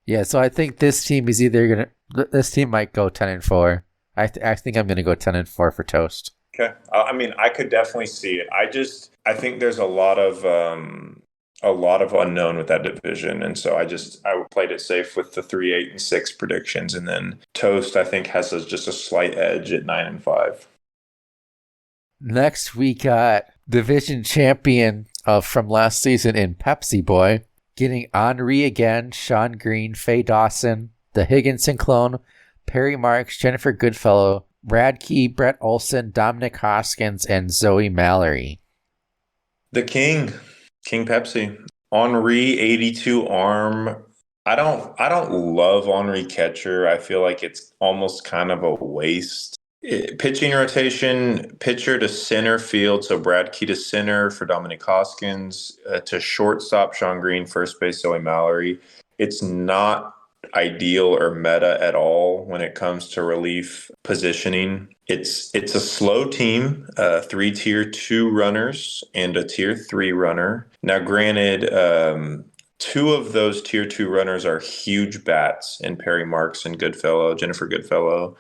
Yeah, so I think this team is this team might go 10-4. I think I'm gonna go 10-4 for Toast. Okay, I mean, I could definitely see it. I think there's a lot of unknown with that division, and so I played it safe with the 3, 8, and 6 predictions, and then Toast I think has just a slight edge at 9 and 5. Next, we got division champion from last season in Pepsi Boy, getting Henri again, Sean Green, Faye Dawson, the Higginson clone, Perry Marks, Jennifer Goodfellow, Brad Key, Brett Olson, Dominic Hoskins, and Zoe Mallory. The King Pepsi. Henri, 82 arm. I don't love Henri catcher. I feel like it's almost kind of a waste. Pitching rotation, pitcher to center field, so Brad Key to center for Dominic Hoskins, to shortstop Sean Green, first base Zoe Mallory. It's not ideal or meta at all when it comes to relief positioning. It's a slow team, 3 tier 2 runners and a tier 3 runner. Now, granted, 2 of those tier 2 runners are huge bats in Perry Marks and Jennifer Goodfellow.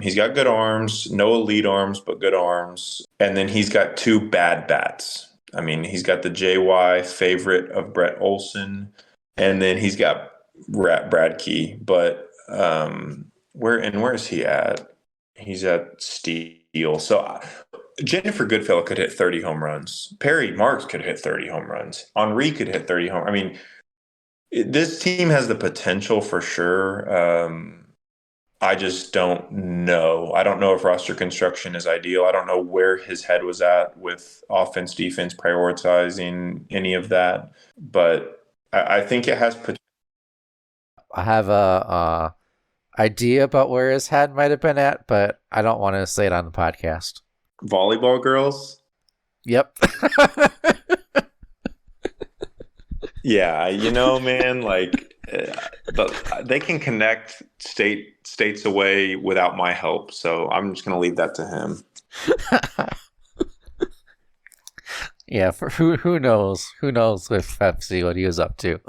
He's got good arms, no elite arms, but good arms. And then he's got 2 bad bats. I mean, he's got the JY favorite of Brett Olson, and then he's got Brad Key. But where is he at? He's at Steele. So Jennifer Goodfellow could hit 30 home runs. Perry Marks could hit 30 home runs. Henri could hit 30 home. I mean, this team has the potential for sure. I just don't know. I don't know if roster construction is ideal. I don't know where his head was at with offense, defense, prioritizing any of that. But I think it has potential. I have a idea about where his head might have been at, but I don't want to say it on the podcast. Volleyball girls? Yep. Yeah, man, like they can connect states away without my help, so I'm just going to leave that to him. Yeah, for who knows with Pepsi what he was up to.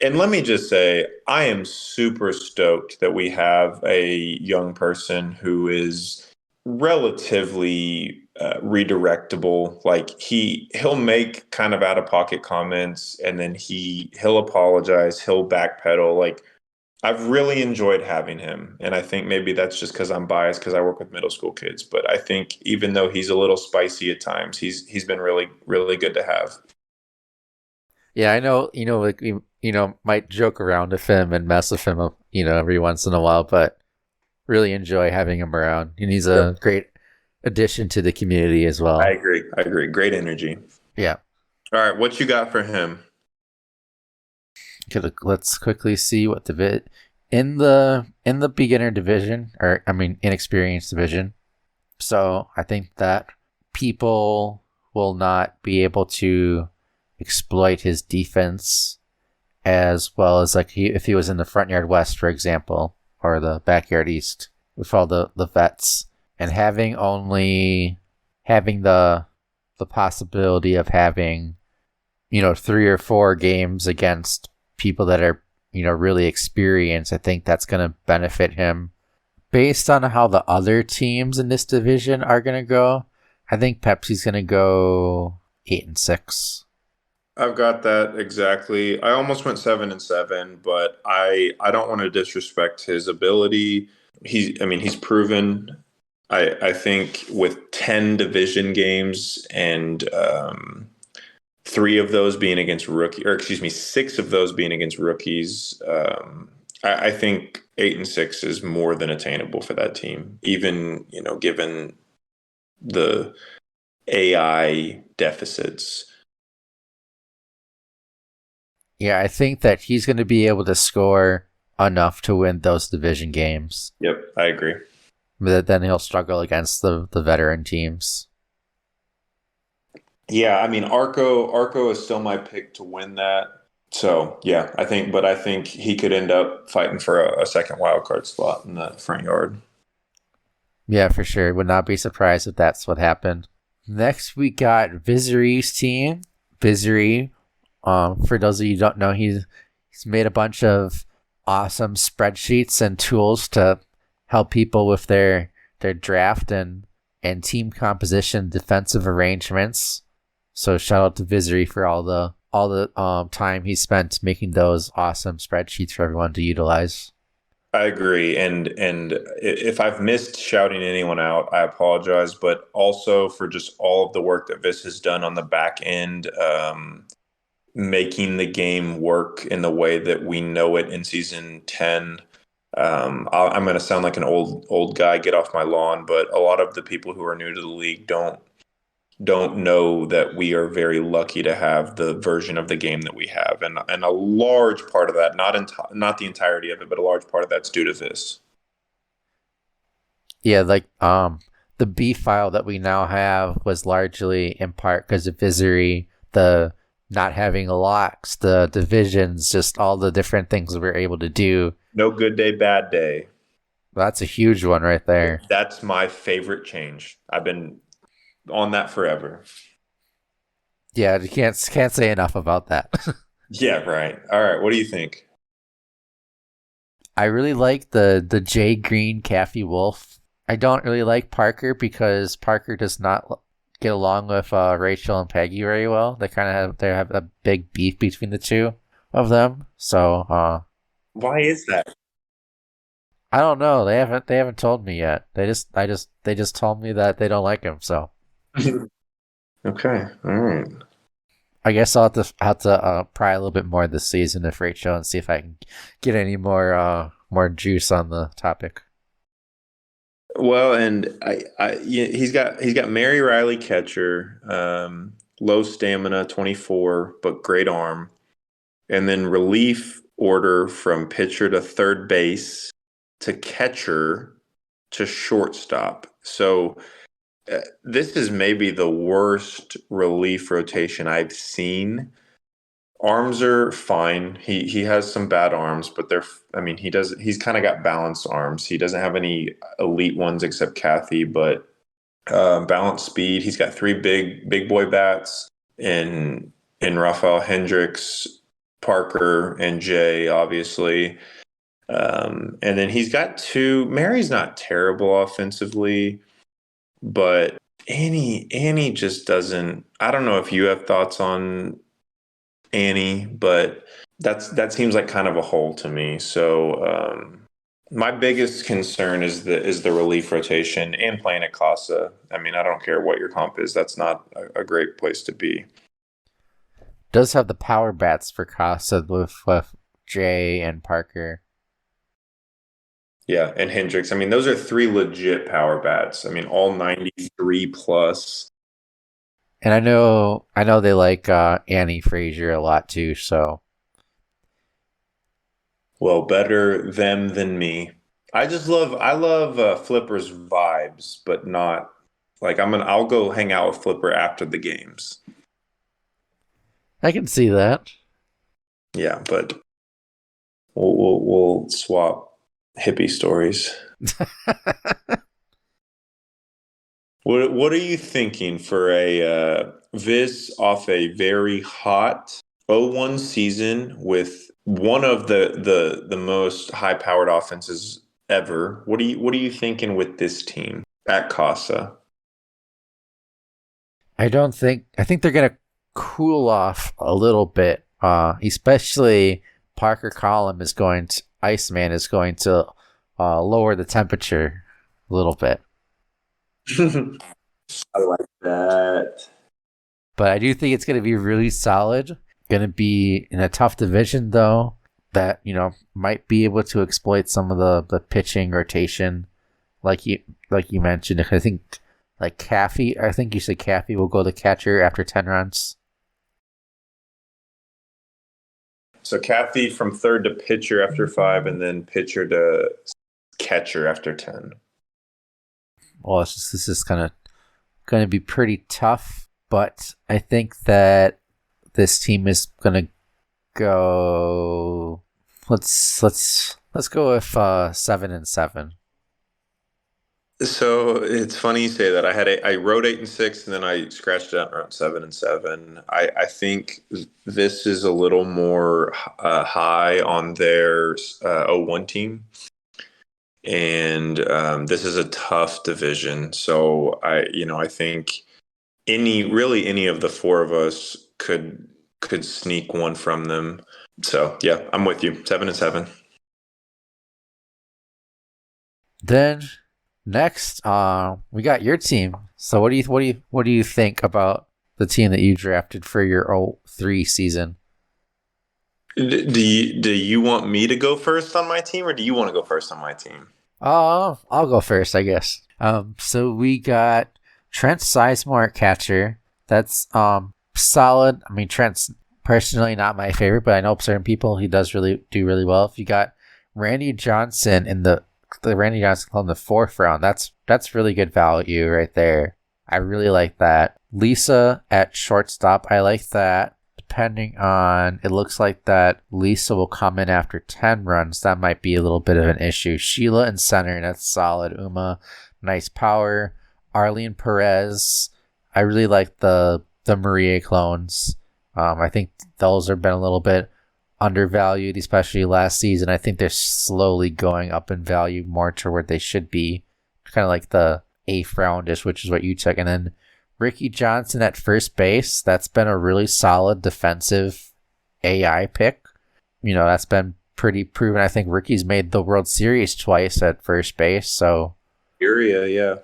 And let me just say, I am super stoked that we have a young person who is relatively redirectable. Like he'll make kind of out of pocket comments, and then he'll apologize, he'll backpedal. Like, I've really enjoyed having him, and I think maybe that's just because I'm biased because I work with middle school kids. But I think even though he's a little spicy at times, he's been really, really good to have. Yeah, I know. Like we, might joke around with him and mess with him, every once in a while, but really enjoy having him around, and he's a great addition to the community as well. I agree. Great energy. Yeah. All right, what you got for him? Okay, let's quickly see what in the beginner division, or I mean inexperienced division. So I think that people will not be able to exploit his defense as well as if he was in the front yard west, for example, or the backyard east with all the vets, and having the possibility of having 3 or 4 games against people that are really experienced. I think that's going to benefit him. Based on how the other teams in this division are going to go, I think Pepsi's gonna go 8-6. I've got that exactly. I almost went 7-7, but I don't want to disrespect his ability. He's proven. I think with 10 division games and three of those being against rookie, or excuse me, six of those being against rookies, I think 8-6 is more than attainable for that team. Even given the AI deficits. Yeah, I think that he's gonna be able to score enough to win those division games. Yep, I agree. But then he'll struggle against the veteran teams. Yeah, I mean Arco is still my pick to win that. So yeah, I think he could end up fighting for a second wild card spot in the front yard. Yeah, for sure. Would not be surprised if that's what happened. Next, we got Vizuri's team. Vizuri, for those of you who don't know, he's made a bunch of awesome spreadsheets and tools to help people with their draft and team composition, defensive arrangements. So shout out to Vizuri for all the time he spent making those awesome spreadsheets for everyone to utilize. I agree, and if I've missed shouting anyone out, I apologize. But also for just all of the work that Vis has done on the back end, making the game work in the way that we know it in season 10. I'm going to sound like an old guy, get off my lawn, but a lot of the people who are new to the league don't know that we are very lucky to have the version of the game that we have, and a large part of that, not the entirety of it, but a large part of that's due to this. Yeah, like the B file that we now have was largely in part because of Vizuri, the not having locks, the divisions, just all the different things that we're able to do. No good day, bad day. That's a huge one right there. That's my favorite change. I've been on that forever. Yeah, you can't say enough about that. Yeah, right. All right. What do you think? I really like the Jay Green Caffey Wolf. I don't really like Parker because Parker does not get along with Rachel and Peggy very well. They have a big beef between the two of them. So Why is that? I don't know. They haven't told me yet. They just told me that they don't like him. So Okay. All right. I guess I'll have to pry a little bit more this season of Rachel and see if I can get any more juice on the topic. Well, and yeah, he's got Mary Riley catcher, low stamina, 24, but great arm, and then relief order from pitcher to third base to catcher to shortstop. So this is maybe the worst relief rotation I've seen. Arms are fine. He has some bad arms, but he's kind of got balanced arms. He doesn't have any elite ones except Kathy, but balanced speed. He's got three big boy bats in Rafael Hendricks, Parker, and Jay, obviously. And then he's got two. Mary's not terrible offensively, but Annie just doesn't. I don't know if you have thoughts on Annie, but that seems like kind of a hole to me. So my biggest concern is the relief rotation and playing at Casa. I mean, I don't care what your comp is. That's not a great place to be. Does have the power bats for Casa with Jay and Parker. Yeah, and Hendricks. I mean, those are three legit power bats. I mean, all 93 plus. And I know they like Annie Frazier a lot too. So Well, better them than me. I love Flipper's vibes, but not like I'll go hang out with Flipper after the games. I can see that. Yeah, but we'll swap hippie stories. What are you thinking for a Vis off a very hot 0-1 season with one of the most high powered offenses ever? What are you thinking with this team at Casa? I think they're gonna cool off a little bit. Especially Parker Column is going to Iceman is going to lower the temperature a little bit. I like that. But I do think it's going to be really solid. Going to be in a tough division though. That might be able to exploit some of the pitching rotation, like you mentioned. I think like Caffey. I think you said Caffey will go to catcher after 10 runs. So Kathy from third to pitcher after 5, and then pitcher to catcher after 10. Well, this is kind of going to be pretty tough, but I think that this team is going to go. Let's go with 7-7. So it's funny you say that. I wrote 8-6, and then I scratched it out around 7-7. I think this is a little more high on their 0-1 team, and this is a tough division. So I think any of the four of us could sneak one from them. So yeah, I'm with you. 7-7. Then next, we got your team. So what do you think about the team that you drafted for your 03 season? Do you want me to go first on my team, or do you want to go first on my team? I'll go first, I guess. So we got Trent Sizemore at catcher. That's solid. I mean, Trent's personally not my favorite, but I know certain people he does do really well. If you got Randy Johnson in the Randy Johnson in the 4th round, that's really good value right there. I really like that. Lisa at shortstop, I like that. Depending on, it looks like that Lisa will come in after 10 runs. That might be a little bit of an issue. Sheila in center, that's solid. Uma, nice power. Arlene Perez, I really like the Maria clones. I think those have been a little bit undervalued, especially last season. I think they're slowly going up in value more to where they should be. Kind of like the 8th roundish, which is what you took. And then Ricky Johnson at first base. That's been a really solid defensive AI pick. That's been pretty proven. I think Ricky's made the World Series twice at first base. So, Yeah.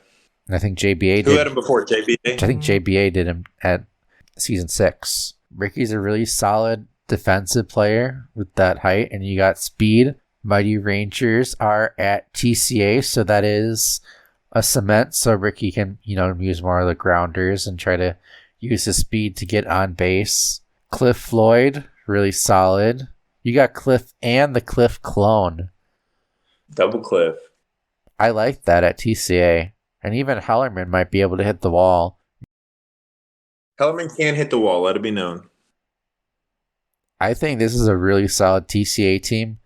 And I think JBA Who had him before? JBA? I think JBA did him at season 6. Ricky's a really solid defensive player with that height, and you got speed. Mighty Rangers are at TCA, so that is a cement, so Ricky can, use more of the grounders and try to use his speed to get on base. Cliff Floyd, really solid. You got Cliff and the Cliff clone. Double Cliff. I like that at TCA. And even Hellerman might be able to hit the wall. Hellerman can hit the wall, let it be known. I think this is a really solid TCA team.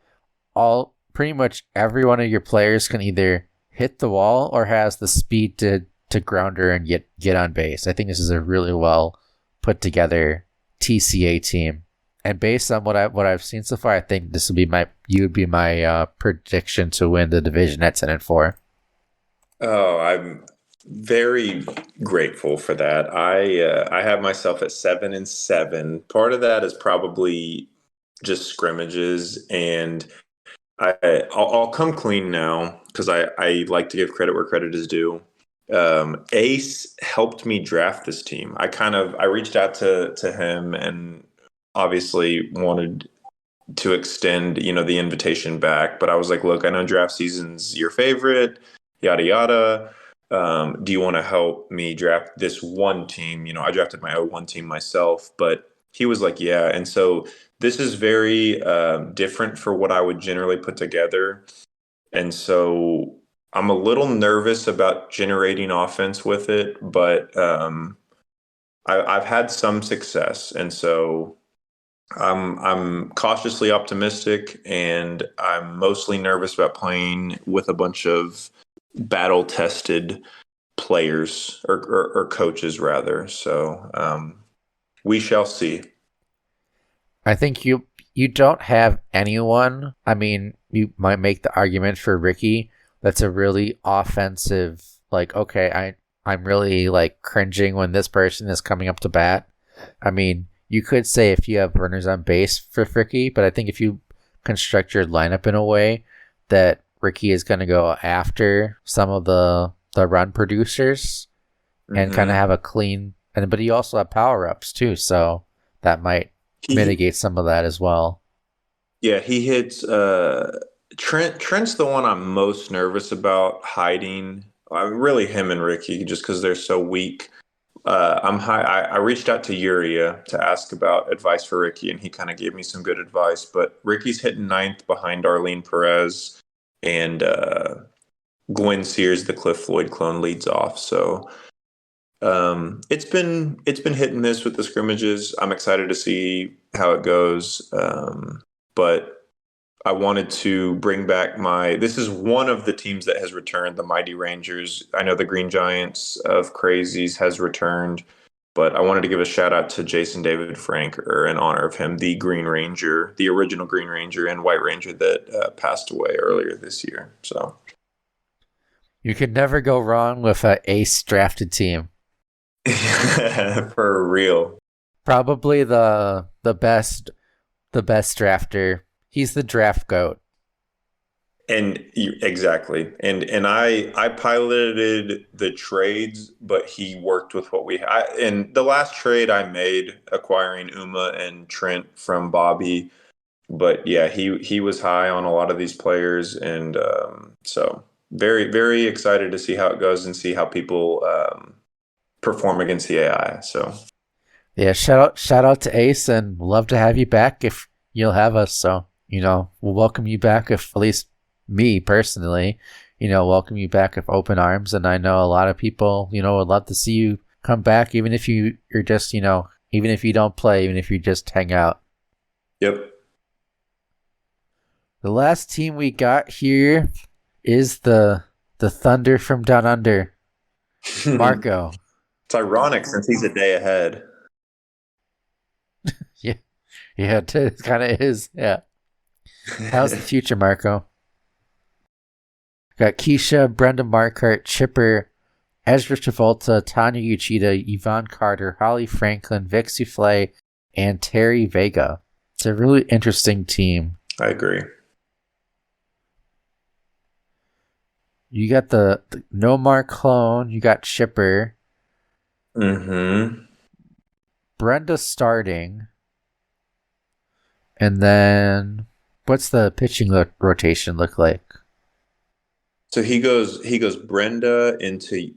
Pretty much every one of your players can either hit the wall or has the speed to grounder and get on base. I think this is a really well put together TCA team. And based on what I've seen so far, I think this would be my prediction to win the division at 10-4. Oh, I'm very grateful for that. I have myself at 7-7. Part of that is probably just scrimmages, and I'll come clean now because I like to give credit where credit is due. Ace helped me draft this team. I reached out to him and obviously wanted to extend the invitation back, but I was like, look, I know draft season's your favorite, yada yada. Do you want to help me draft this one team? I drafted my 0-1 team myself, but he was like, yeah. And so this is very different for what I would generally put together. And so I'm a little nervous about generating offense with it, but I've had some success. And so I'm cautiously optimistic, and I'm mostly nervous about playing with a bunch of battle-tested players or coaches rather. So we shall see. I think you don't have anyone. I mean, you might make the argument for Ricky. That's a really offensive. Like, okay, I'm really like cringing when this person is coming up to bat. I mean, you could say if you have runners on base for Ricky, but I think if you construct your lineup in a way that Ricky is going to go after some of the run producers and kind of Mm-hmm. have a clean, and but you also have power ups too, so that might He, mitigate some of that as well. yeah, he hits. Trent. Trent's the one I'm most nervous about hiding. I mean, really, him and Ricky, just because they're so weak. I'm high. I reached out to Uria to ask about advice for Ricky, and he kind of gave me some good advice. But Ricky's hitting ninth behind Arlene Perez, and Gwen Sears, the Cliff Floyd clone, leads off. So it's been hit and miss with the scrimmages. I'm excited to see how it goes, but I wanted to bring back my. This is one of the teams that has returned, the Mighty Rangers. I know the Green Giants of Crazies has returned, but I wanted to give a shout out to Jason David Frank, or in honor of him, the Green Ranger, the original Green Ranger and White Ranger that passed away earlier this year. So You could never go wrong with a ace drafted team. for real. Probably the best drafter. He's the draft goat. Exactly, and I piloted the trades, but he worked with what we had. And the last trade I made, acquiring Uma and Trent from Bobby, but yeah, he was high on a lot of these players, and so very very excited to see how it goes and see how people perform against the AI. So Yeah, shout out to Ace, and love to have you back if you'll have us. So we'll welcome you back if at least me personally, welcome you back with open arms. And I know a lot of people, would love to see you come back, even if you're just, even if you don't play, even if you just hang out. yep. The last team we got here is the Thunder from Down Under, It's Marco. ironic since he's a day ahead. Yeah, yeah, it kind of is. Yeah. How's the future, Marco? Got Keisha, Brenda Markart, Chipper, Ezra Travolta, Tanya Uchida, Yvonne Carter, Holly Franklin, Vic Souffle, and Terry Vega. It's a really interesting team. I agree. You got the Nomar clone, you got Chipper, Mm-hmm. Brenda starting, and then what's the pitching rotation look like? So he goes Brenda into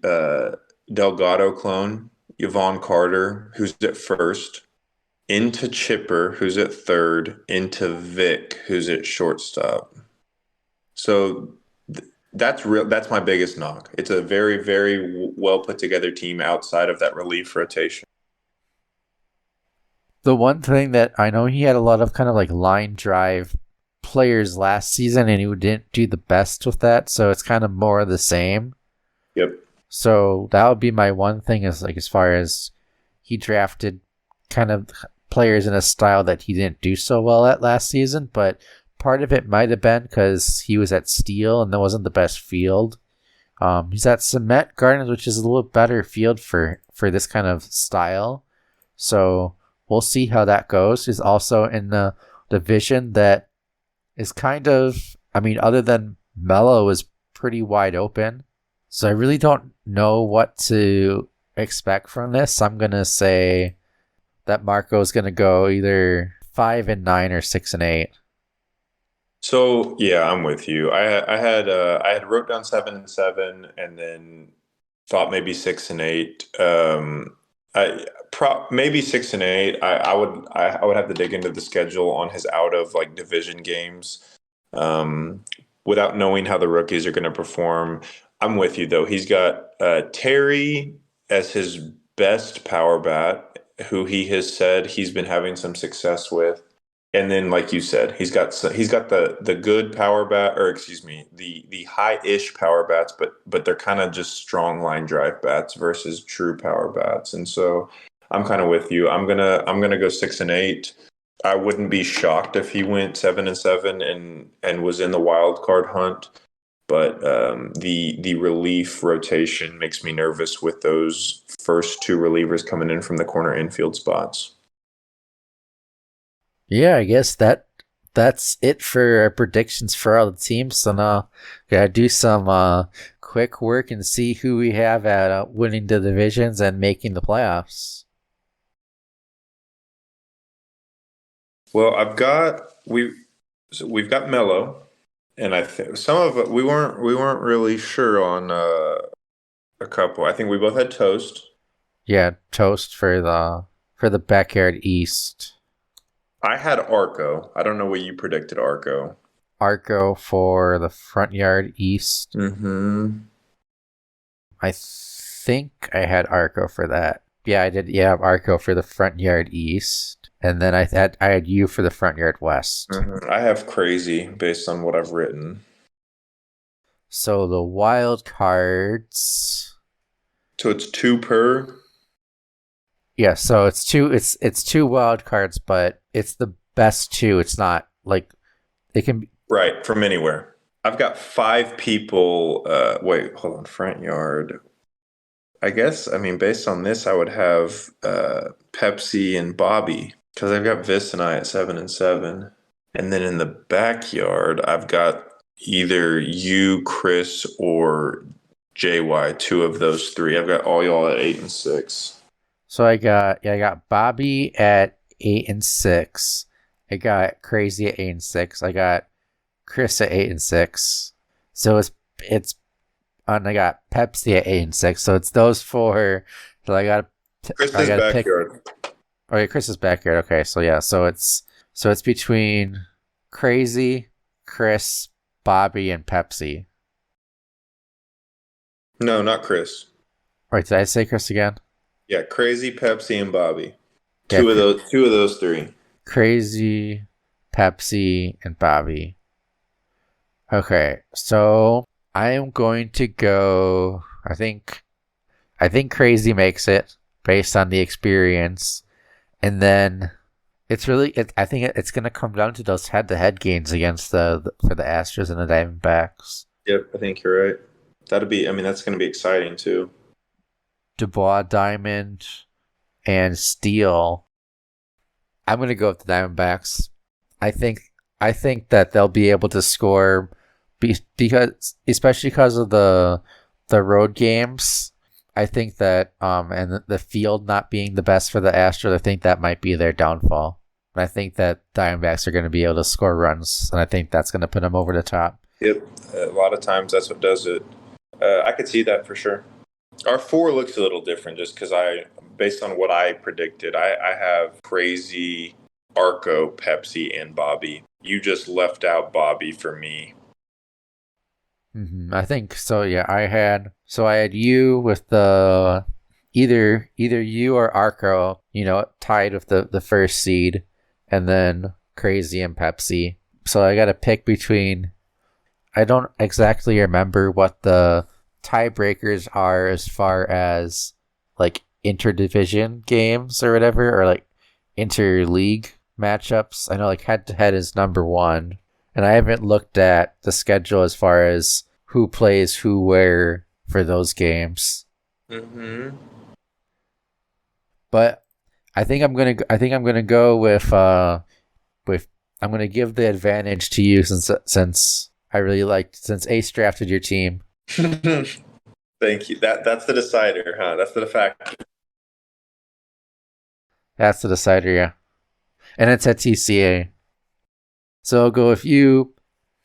Delgado clone, Yvonne Carter, who's at first, into Chipper, who's at third, into Vic, who's at shortstop. So that's real. That's my biggest knock. It's a very, very well put together team outside of that relief rotation. The one thing that I know, he had a lot of kind of like line drive players last season, and he didn't do the best with that, so it's kind of more of the same. Yep. So that would be my one thing, is like, as far as he drafted kind of players in a style that he didn't do so well at last season, but part of it might have been because he was at Steel and that wasn't the best field. He's at Cement Gardens, which is a little better field for this kind of style. So we'll see how that goes. He's also in the division that is kind of, I mean, other than Mello, is pretty wide open. So I really don't know what to expect from this. I'm going to say that Marco is going to go either 5-9 or 6-8. So yeah, I'm with you. I had wrote down 7-7, and then thought maybe 6-8. Maybe 6-8. I would have to dig into the schedule on his out of like division games, without knowing how the rookies are going to perform. I'm with you though. He's got Terry as his best power bat, who he has said he's been having some success with. And then, like you said, he's got the good power bat, or excuse me, the high-ish power bats, but they're kind of just strong line drive bats versus true power bats. And so I'm kind of with you. I'm gonna go 6-8. I wouldn't be shocked if he went 7-7 and was in the wild card hunt. but the relief rotation makes me nervous with those first two relievers coming in from the corner infield spots. Yeah, I guess that's it for our predictions for all the teams. So now gotta do some quick work and see who we have at winning the divisions and making the playoffs. Well, we've got Mello, and I think some of it we weren't really sure on a couple. I think we both had Toast. Yeah, toast for the backyard east. I had Arco. I don't know what you predicted, Arco. Arco for the front yard east. Mm-hmm. I think I had Arco for that. Yeah, I did. Yeah, Arco for the front yard east, and then I had you for the front yard west. Mm-hmm. I have Crazy based on what I've written. So the wild cards. So it's two per. Yeah, so it's two wild cards, but it's the best two. It's not like it can be. Right, from anywhere. I've got five people. Wait, hold on. Front yard. I guess, I mean, based on this, I would have Pepsi and Bobby because I've got Vis and I at 7-7. And then in the backyard, I've got either you, Chris, or JY, two of those three. I've got all y'all at 8-6. So I got Bobby at 8-6. I got Crazy at 8-6. I got Chris at 8-6. So it's and I got Pepsi at 8-6. So it's those four. So Chris's I gotta pick. backyard. Okay, Chris's backyard. Okay, so yeah, so it's between Crazy, Chris, Bobby, and Pepsi. No, not Chris. Wait, did I say Chris again? Yeah, Crazy, Pepsi, and Bobby. Yeah, Two of those three. Crazy, Pepsi, and Bobby. Okay, so I am going to go. I think Crazy makes it based on the experience, and then I think it's gonna come down to those head-to-head games against for the Astros and the Diamondbacks. Yep, I think you're right. I mean, that's going to be exciting too. Dubois, Diamond, and Steele. I'm gonna go with the Diamondbacks. I think that they'll be able to score because especially because of the road games. I think that and the field not being the best for the Astros, I think that might be their downfall. And I think that Diamondbacks are going to be able to score runs, and I think that's going to put them over the top. Yep, a lot of times that's what does it. I could see that for sure. Our four looks a little different just because based on what I predicted, I have Crazy, Arco, Pepsi, and Bobby. You just left out Bobby for me. I think so. Yeah, I had you with the either you or Arco, tied with the first seed, and then Crazy and Pepsi. So I got to pick between. I don't exactly remember what the tiebreakers are as far as like interdivision games or whatever, or like interleague matchups. I know like head to head is number one, and I haven't looked at the schedule as far as who plays who where for those games. Mm-hmm. But I think I'm gonna go with I'm gonna give the advantage to you since I really since Ace drafted your team. Thank you. That's the decider, huh? That's the fact. That's the decider, yeah. And it's at TCA. So I'll go with you.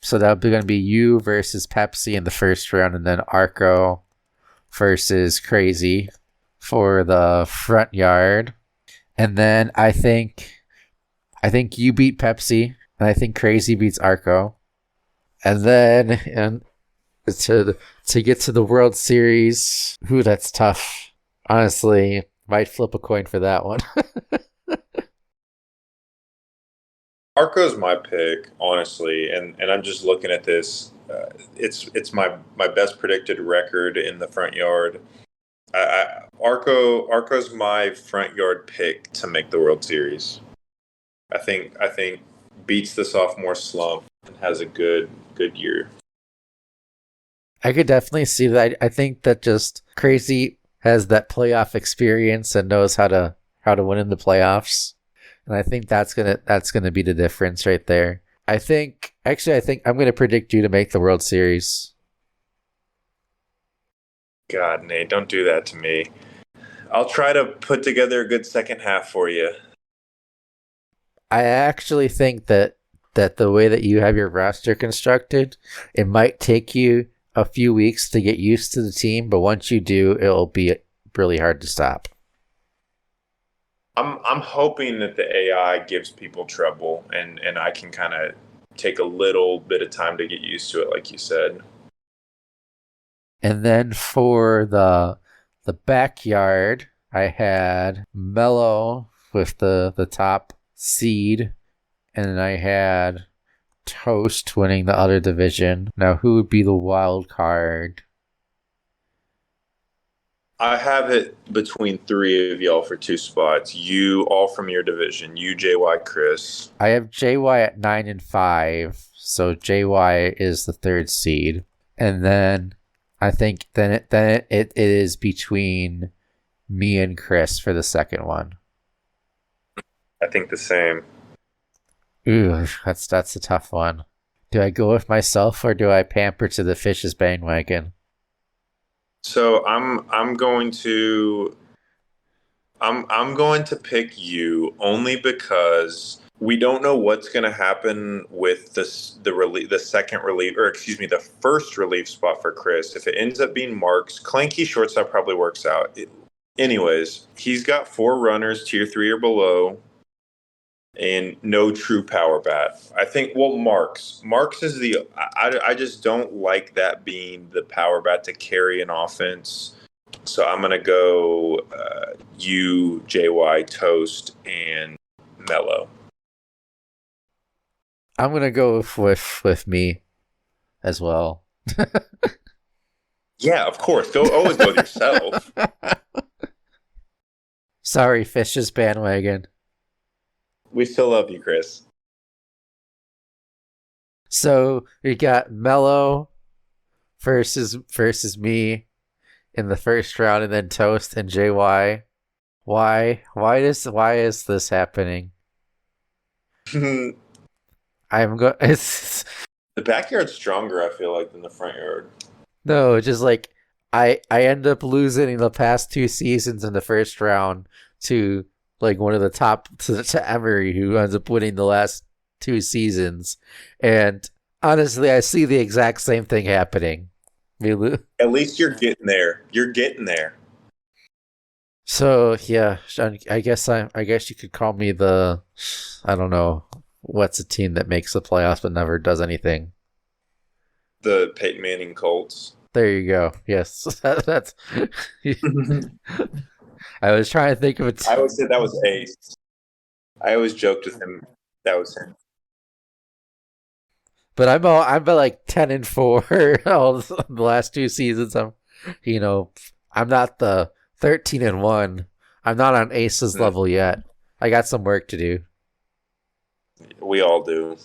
So that'll be gonna be you versus Pepsi in the first round, and then Arco versus Crazy for the front yard. And then I think you beat Pepsi, and I think Crazy beats Arco. And then to get to the World Series, that's tough. Honestly, might flip a coin for that one. Arco's my pick, honestly, and I'm just looking at this. It's my best predicted record in the front yard. Arco's my front yard pick to make the World Series. I think beats the sophomore slump and has a good year. I could definitely see that. I think that just Crazy has that playoff experience and knows how to win in the playoffs. And I think that's gonna be the difference right there. I think I'm gonna predict you to make the World Series. God, Nate, don't do that to me. I'll try to put together a good second half for you. I actually think that the way that you have your roster constructed, it might take you a few weeks to get used to the team, but once you do, it'll be really hard to stop. I'm hoping that the AI gives people trouble and I can kind of take a little bit of time to get used to it, like you said. And then for the backyard, I had Mello with the top seed, and I had Toast winning the other division. Now, who would be the wild card? I have it between three of y'all for two spots. You all from your division. You, JY, Chris. I have JY at 9-5, so JY is the third seed, and then I think then it is between me and Chris for the second one. I think the same. Ooh, that's a tough one. Do I go with myself or do I pamper to the Fishes bandwagon? So I'm going to pick you only because we don't know what's going to happen with the second relief, or excuse me, the first relief spot for Chris. If it ends up being Mark's, Clanky shortstop probably works out. Anyways, he's got four runners, tier 3 or below, and no true power bat. I think, well, Mark's is I just don't like that being the power bat to carry an offense. So I'm going to go you, JY, Toast, and Mello. I'm gonna go with me as well. Yeah, of course. Always go with yourself. Sorry, Fishes bandwagon. We still love you, Chris. So we got Mello versus me in the first round, and then Toast and JY. Why is this happening? The I'm go. backyard's stronger, I feel like, than the front yard. No, just like I end up losing in the past two seasons in the first round to like one of the top to Emery, who ends up winning the last two seasons. And honestly, I see the exact same thing happening. At least you're getting there. You're getting there. So yeah, I guess you could call me the, I don't know, what's a team that makes the playoffs but never does anything. The Peyton Manning Colts. There you go. Yes, that's. I was trying to think of it. I always said that was Ace. I always joked with him that was him. But I'm like 10-4 all the last two seasons. I'm not the 13-1. I'm not on Ace's level yet. I got some work to do. We all do.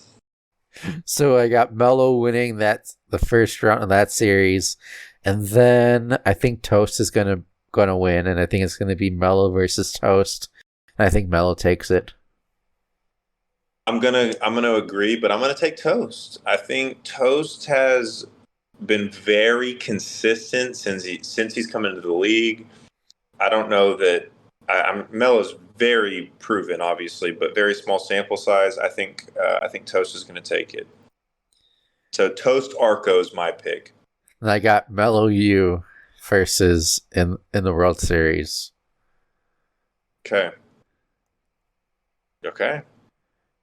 So I got Mello winning the first round of that series, and then I think Toast is gonna win, and I think it's gonna be Mello versus Toast. And I think Mello takes it. I'm gonna agree, but I'm gonna take Toast. I think Toast has been very consistent since he's come into the league. I don't know that Melo's very proven, obviously, but very small sample size. I think Toast is going to take it. So Toast Arco is my pick. And I got Mello U versus in the World Series. Okay.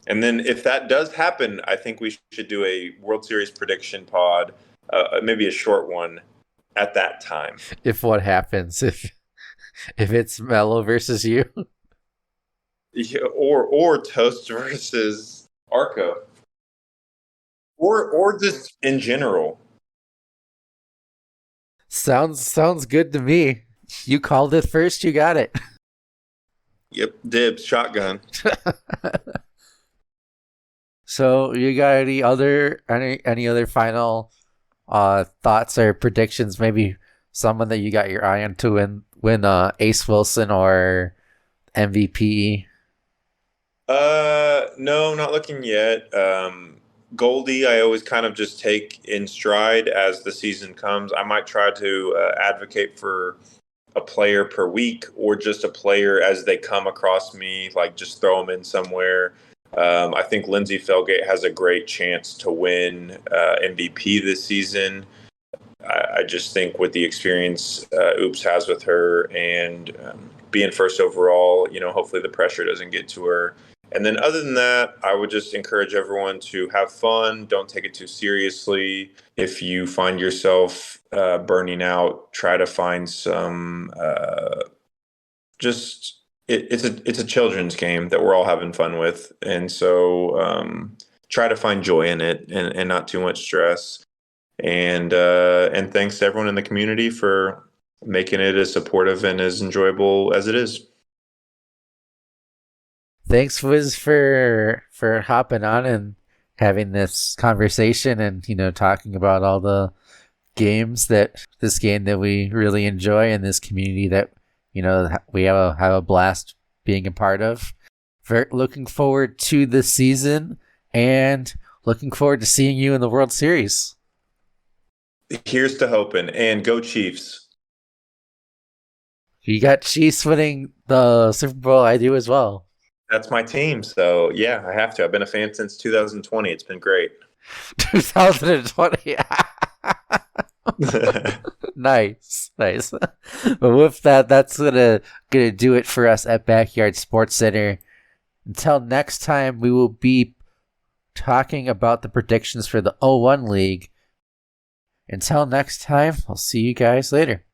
And then if that does happen, I think we should do a World Series prediction pod, maybe a short one at that time. If what happens, if it's Mello versus you, yeah, or Toast versus Arco, or just in general. Sounds good to me. You called it first. You got it. Yep, dibs, shotgun. So you got any other final thoughts or predictions? Maybe someone that you got your eye on to win Ace Wilson or MVP. No, not looking yet. Goldie, I always kind of just take in stride as the season comes. I might try to advocate for a player per week or just a player as they come across me, like just throw them in somewhere. I think Lindsay Felgate has a great chance to win MVP this season. I just think with the experience Oops has with her and being first overall, hopefully the pressure doesn't get to her. And then other than that, I would just encourage everyone to have fun. Don't take it too seriously. If you find yourself burning out, try to find some just it's a children's game that we're all having fun with. And so try to find joy in it and not too much stress. And thanks to everyone in the community for making it as supportive and as enjoyable as it is. Thanks, Wiz, for hopping on and having this conversation and talking about all the games this game that we really enjoy and this community that we have a blast being a part of. Looking forward to the season and looking forward to seeing you in the World Series. Here's to hoping, and go Chiefs. You got Chiefs winning the Super Bowl. I do as well. That's my team, so yeah, I have to. I've been a fan since 2020. It's been great. 2020. Nice. But with that, that's gonna do it for us at Backyard Sports Center. Until next time, we will be talking about the predictions for the 01 League. Until next time, I'll see you guys later.